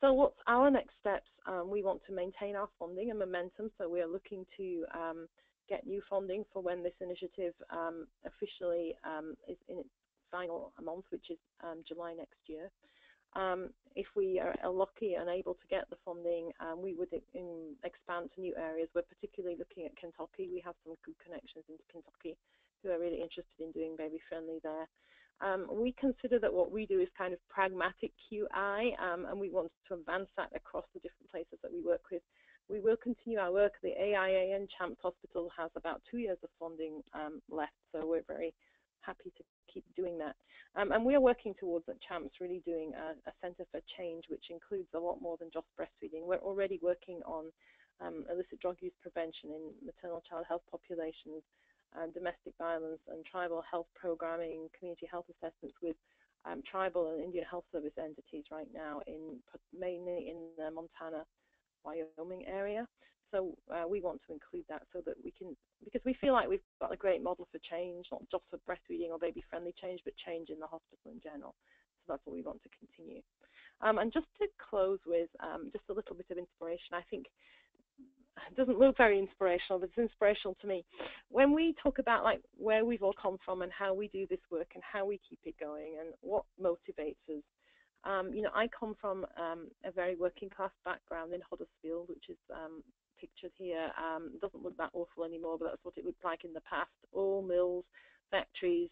So what's our next steps? We want to maintain our funding and momentum, so we are looking to get new funding for when this initiative officially is in its final month, which is July next year. If we are lucky and able to get the funding, we would expand to new areas. We're particularly looking at Kentucky. We have some good connections into Kentucky who are really interested in doing baby friendly there. We consider that what we do is kind of pragmatic QI, and we want to advance that across the different places that we work with. We will continue our work. The AIA and CHAMPS Hospital has about 2 years of funding left, so we're very happy to keep doing that. And we are working towards at CHAMPS really doing a Center for Change, which includes a lot more than just breastfeeding. We're already working on illicit drug use prevention in maternal child health populations, domestic violence and tribal health programming, community health assessments with tribal and Indian Health Service entities right now, mainly in the Montana, Wyoming area. So we want to include that so that we can, because we feel like we've got a great model for change, not just for breastfeeding or baby-friendly change, but change in the hospital in general. So that's what we want to continue. And just to close with just a little bit of inspiration, I think it doesn't look very inspirational, but it's inspirational to me. When we talk about like where we've all come from and how we do this work and how we keep it going and what motivates us, You know, I come from a very working class background in Huddersfield, which is pictured here. It doesn't look that awful anymore, but that's what it looked like in the past. All mills, factories.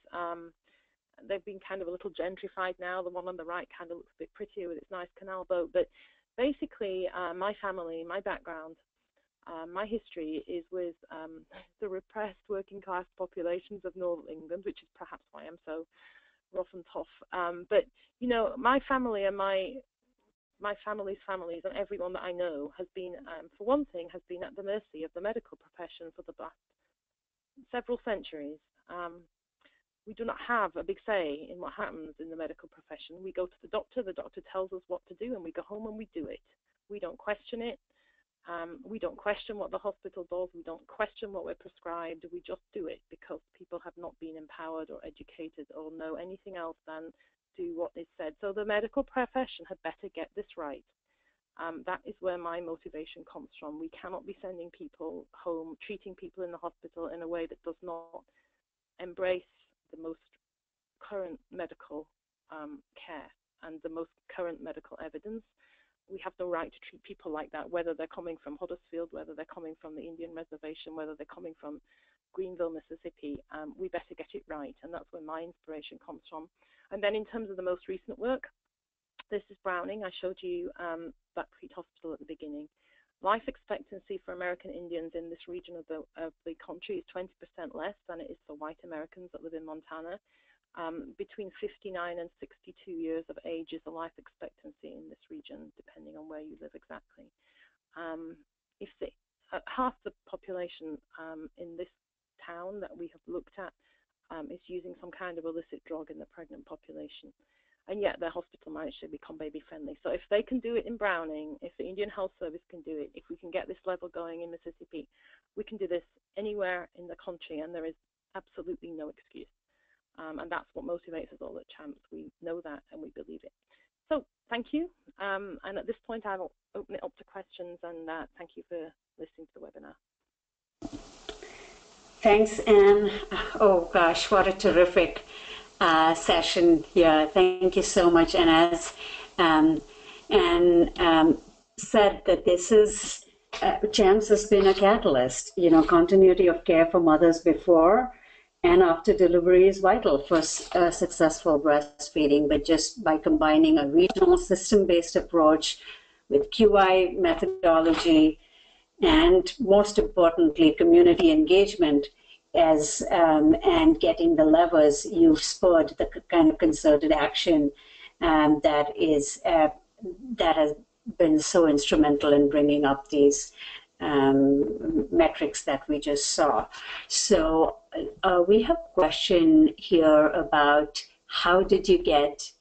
They've been kind of a little gentrified now. The one on the right kind of looks a bit prettier with its nice canal boat. But basically, my family, my background, my history is with the repressed working class populations of Northern England, which is perhaps why I'm so rough and tough. But, you know, my family and my family's families and everyone that I know has been, for one thing, has been at the mercy of the medical profession for the last several centuries. We do not have a big say in what happens in the medical profession. We go to the doctor tells us what to do, and we go home and we do it. We don't question it. We don't question what the hospital does. We don't question what we're prescribed. We just do it because people have not been empowered or educated or know anything else than do what is said. So the medical profession had better get this right. That is where my motivation comes from. We cannot be sending people home, treating people in the hospital in a way that does not embrace the most current medical care and the most current medical evidence. We have the right to treat people like that, whether they're coming from Huddersfield, whether they're coming from the Indian reservation, whether they're coming from Greenville, Mississippi. We better get it right, and that's where my inspiration comes from. And then in terms of the most recent work, this is Browning. I showed you that Crete Hospital at the beginning. Life expectancy for American Indians in this region of the country is 20% less than it is for white Americans that live in Montana. Between 59 and 62 years of age is the life expectancy in this region, depending on where you live exactly. If half the population in this town that we have looked at is using some kind of illicit drug in the pregnant population, and yet their hospital managed to become baby friendly. So if they can do it in Browning, if the Indian Health Service can do it, if we can get this level going in Mississippi, we can do this anywhere in the country, and there is absolutely no excuse. And that's what motivates us all at CHAMPS. We know that and we believe it. So thank you. And at this point, I will open it up to questions, and thank you for listening to the webinar. Thanks, Anne. Oh gosh, what a terrific session here. Thank you so much. And as Anne said, that this is, CHAMPS has been a catalyst. You know, continuity of care for mothers before and after delivery is vital for successful breastfeeding, but just by combining a regional system-based approach with QI methodology and, most importantly, community engagement and getting the levers, you've spurred the kind of concerted action that has been so instrumental in bringing up these metrics that we just saw. So we have a question here about how did you get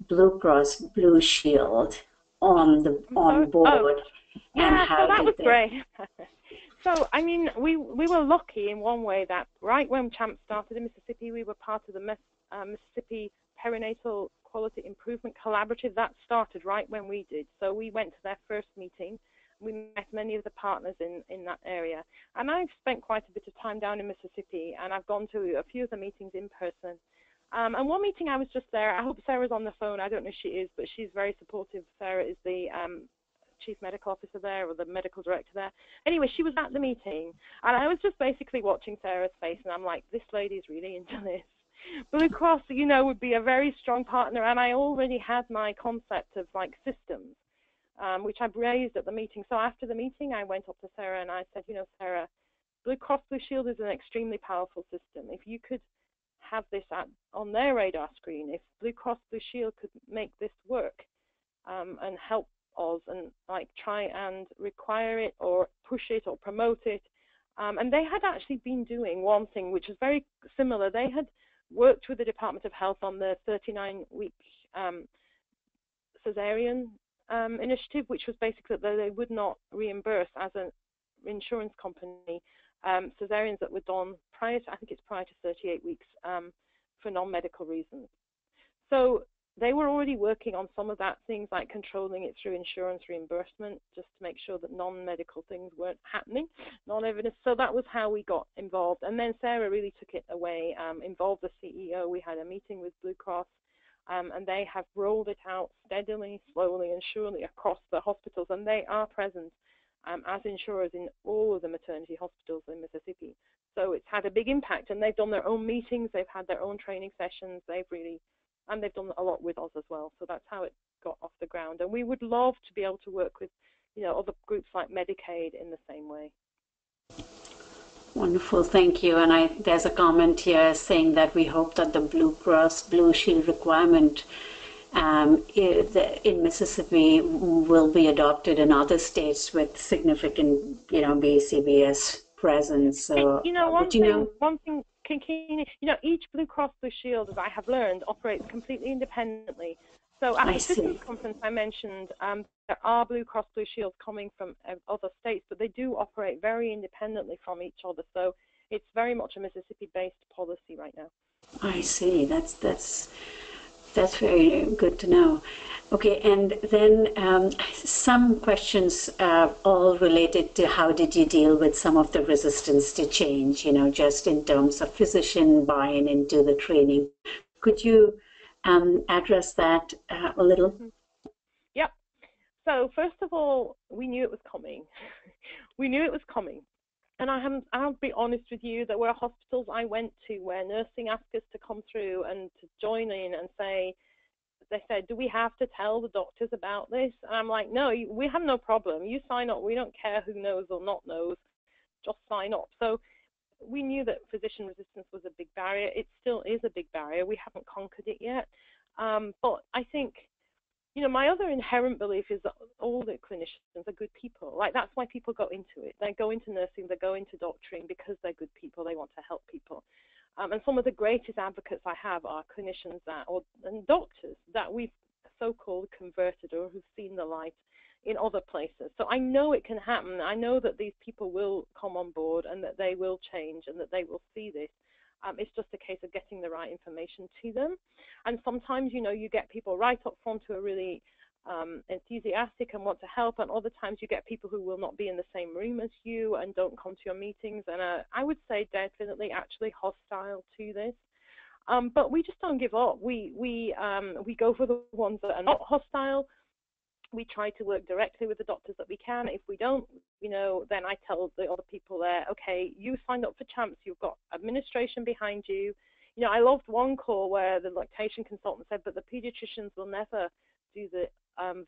Blue Cross Blue Shield on board? Oh, yeah, and how so that was great. So, I mean, we were lucky in one way that right when CHAMPS started in Mississippi, we were part of the Mississippi Perinatal Quality Improvement Collaborative. That started right when we did. So we went to their first meeting. We met many of the partners in that area. And I've spent quite a bit of time down in Mississippi, and I've gone to a few of the meetings in person. And one meeting I was just there. I hope Sarah's on the phone. I don't know if she is, but she's very supportive. Sarah is the chief medical officer there, or the medical director there. Anyway, she was at the meeting, and I was just basically watching Sarah's face, and I'm like, this lady's really into this. Blue Cross, you know, would be a very strong partner, and I already had my concept of like systems, which I raised at the meeting. So after the meeting, I went up to Sarah and I said, you know, Sarah, Blue Cross Blue Shield is an extremely powerful system. If you could have this on their radar screen, if Blue Cross Blue Shield could make this work and help us and like try and require it or push it or promote it. And they had actually been doing one thing which was very similar. They had worked with the Department of Health on the 39-week Cesarean initiative, which was basically that they would not reimburse as an insurance company cesareans that were done prior to 38 weeks for non-medical reasons. So they were already working on some of that, things like controlling it through insurance reimbursement, just to make sure that non-medical things weren't happening, non-evidence. So that was how we got involved. And then Sarah really took it away, involved the CEO. We had a meeting with Blue Cross. and they have rolled it out steadily, slowly, and surely across the hospitals, and they are present as insurers in all of the maternity hospitals in Mississippi. So it's had a big impact, and they've done their own meetings, they've had their own training sessions, and they've done a lot with us as well. So that's how it got off the ground. And we would love to be able to work with, other groups like Medicaid in the same way. Wonderful, thank you. And there's a comment here saying that we hope that the Blue Cross Blue Shield requirement in Mississippi will be adopted in other states with significant, BCBS presence. So, one thing, each Blue Cross Blue Shield, as I have learned, operates completely independently. So at the Systems Conference I mentioned, there are Blue Cross Blue Shields coming from other states, but they do operate very independently from each other. So it's very much a Mississippi-based policy right now. I see. That's very good to know. Okay, and then some questions all related to how did you deal with some of the resistance to change, just in terms of physician buy-in into the training. Could you address that a little? Yep. So first of all, we knew it was coming. We knew it was coming. And I'll be honest with you, there were hospitals I went to where nursing asked us to come through and to join in and they said, do we have to tell the doctors about this? And I'm like, no, we have no problem. You sign up. We don't care who knows or not knows. Just sign up. So we knew that physician resistance was a big barrier. It still is a big barrier. We haven't conquered it yet. But I think, my other inherent belief is that all the clinicians are good people. Like, that's why people go into it. They go into nursing, they go into doctoring because they're good people. They want to help people. And some of the greatest advocates I have are clinicians and doctors that we've so-called converted or who've seen the light in other places. So I know it can happen. I know that these people will come on board and that they will change and that they will see this. It's just a case of getting the right information to them. And sometimes, you get people right up front who are really enthusiastic and want to help, and other times you get people who will not be in the same room as you and don't come to your meetings and I would say definitely actually hostile to this. But we just don't give up. We go for the ones that are not hostile. We try to work directly with the doctors that we can. If we don't, then I tell the other people there, okay, you signed up for CHAMPS, you've got administration behind you. I loved one call where the lactation consultant said, but the pediatricians will never do the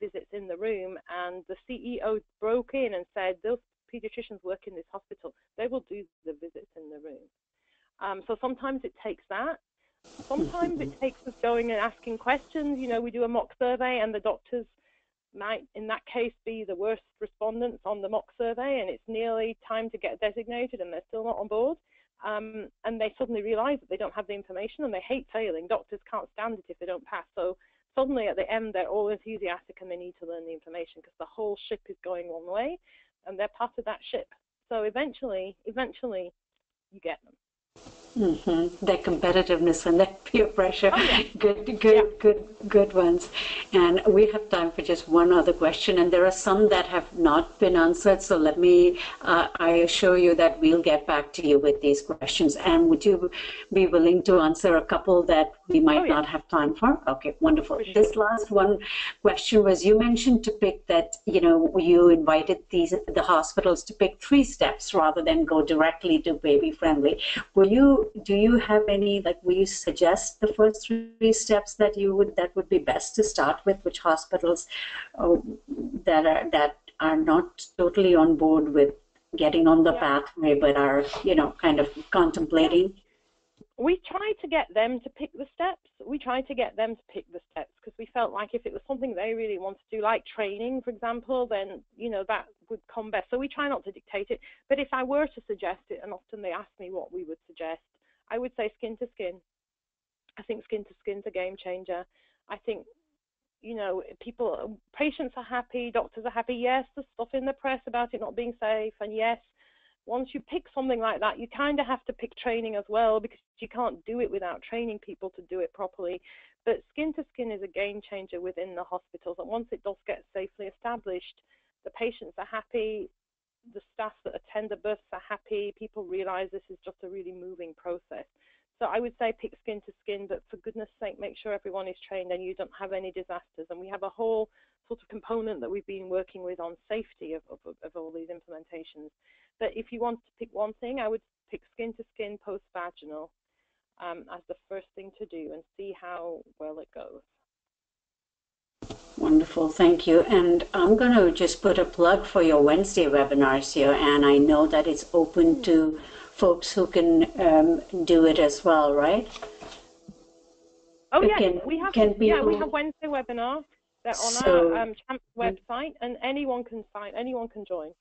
visits in the room, and the CEO broke in and said, those pediatricians work in this hospital, they will do the visits in the room. So sometimes it takes that. Sometimes it takes us going and asking questions. We do a mock survey and the doctors might, in that case, be the worst respondents on the mock survey, and it's nearly time to get designated and they're still not on board. And they suddenly realize that they don't have the information and they hate failing. Doctors can't stand it if they don't pass. So suddenly at the end, they're all enthusiastic and they need to learn the information because the whole ship is going one way and they're part of that ship. So eventually you get them. Their competitiveness and their peer pressure. Oh, yeah. Good ones. And we have time for just one other question, and there are some that have not been answered. So let me, I assure you that we'll get back to you with these questions. And would you be willing to answer a couple that we might not have time for? Okay, wonderful. Sure. This last one question was, you mentioned to pick that, you invited the hospitals to pick 3 steps rather than go directly to baby friendly. Do you have any, will you suggest the first 3 steps that would be best to start with, which hospitals that are not totally on board with getting on the pathway but are, kind of contemplating? We tried to get them to pick the steps. Because we felt like if it was something they really want to do, like training, for example, then, that would come best. So we try not to dictate it. But if I were to suggest it, and often they ask me what we would suggest, I would say skin to skin. I think skin to skin's a game changer. I think, patients are happy, doctors are happy. Yes, there's stuff in the press about it not being safe. And yes, once you pick something like that, you kind of have to pick training as well, because you can't do it without training people to do it properly. But skin to skin is a game changer within the hospitals. And once it does get safely established, the patients are happy, the staff that attend the births are happy, people realize this is just a really moving process. So I would say pick skin to skin, but for goodness sake, make sure everyone is trained and you don't have any disasters. And we have a whole sort of component that we've been working with on safety of all these implementations. But if you want to pick one thing, I would pick skin to skin post-vaginal as the first thing to do and see how well it goes. Wonderful, thank you. And I'm going to just put a plug for your Wednesday webinars here, and I know that it's open to folks who can do it as well, right? Oh yeah, we have Wednesday webinars. They're on our CHAMPS website, and anyone can join.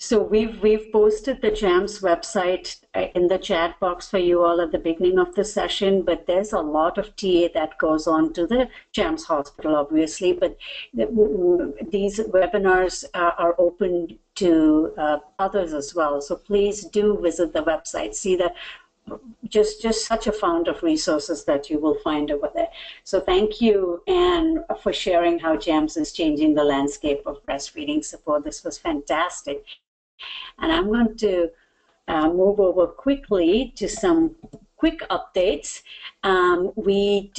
So we've posted the CHAMPS website in the chat box for you all at the beginning of the session, but there's a lot of TA that goes on to the CHAMPS hospital, obviously, but these webinars are open to others as well. So please do visit the website, see that just such a fount of resources that you will find over there. So thank you, Anne, for sharing how CHAMPS is changing the landscape of breastfeeding support. This was fantastic. And I'm going to move over quickly to some quick updates. We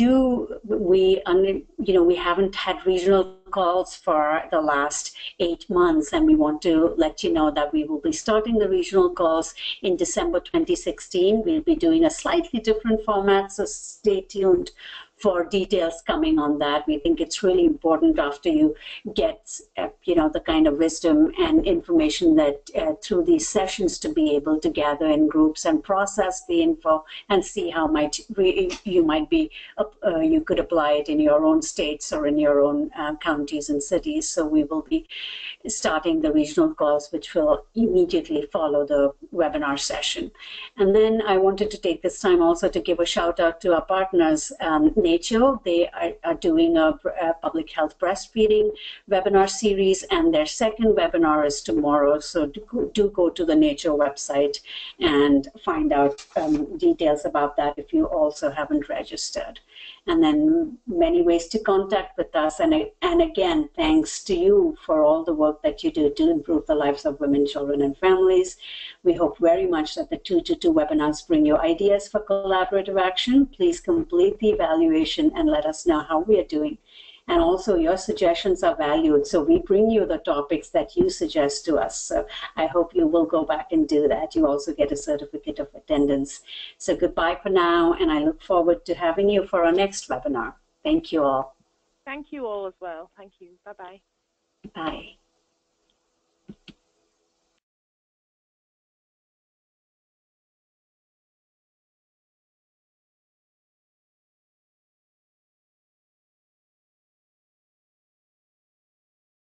haven't had regional calls for the last 8 months, and we want to let you know that we will be starting the regional calls in December 2016. We'll be doing a slightly different format, so stay tuned for details coming on that. We think it's really important after you get, the kind of wisdom and information that through these sessions to be able to gather in groups and process the info and see how you could apply it in your own states or in your own counties and cities. So we will be starting the regional calls, which will immediately follow the webinar session. And then I wanted to take this time also to give a shout out to our partners, NACHO. They are doing a public health breastfeeding webinar series, and their second webinar is tomorrow. So do go to the NACHO website and find out details about that if you also haven't registered. And then many ways to contact with us. And again, thanks to you for all the work that you do to improve the lives of women, children, and families. We hope very much that the 222 webinars bring you ideas for collaborative action. Please complete the evaluation and let us know how we are doing. And also your suggestions are valued. So we bring you the topics that you suggest to us. So I hope you will go back and do that. You also get a certificate of attendance. So goodbye for now, and I look forward to having you for our next webinar. Thank you all. Thank you all as well. Thank you. Bye-bye. Bye.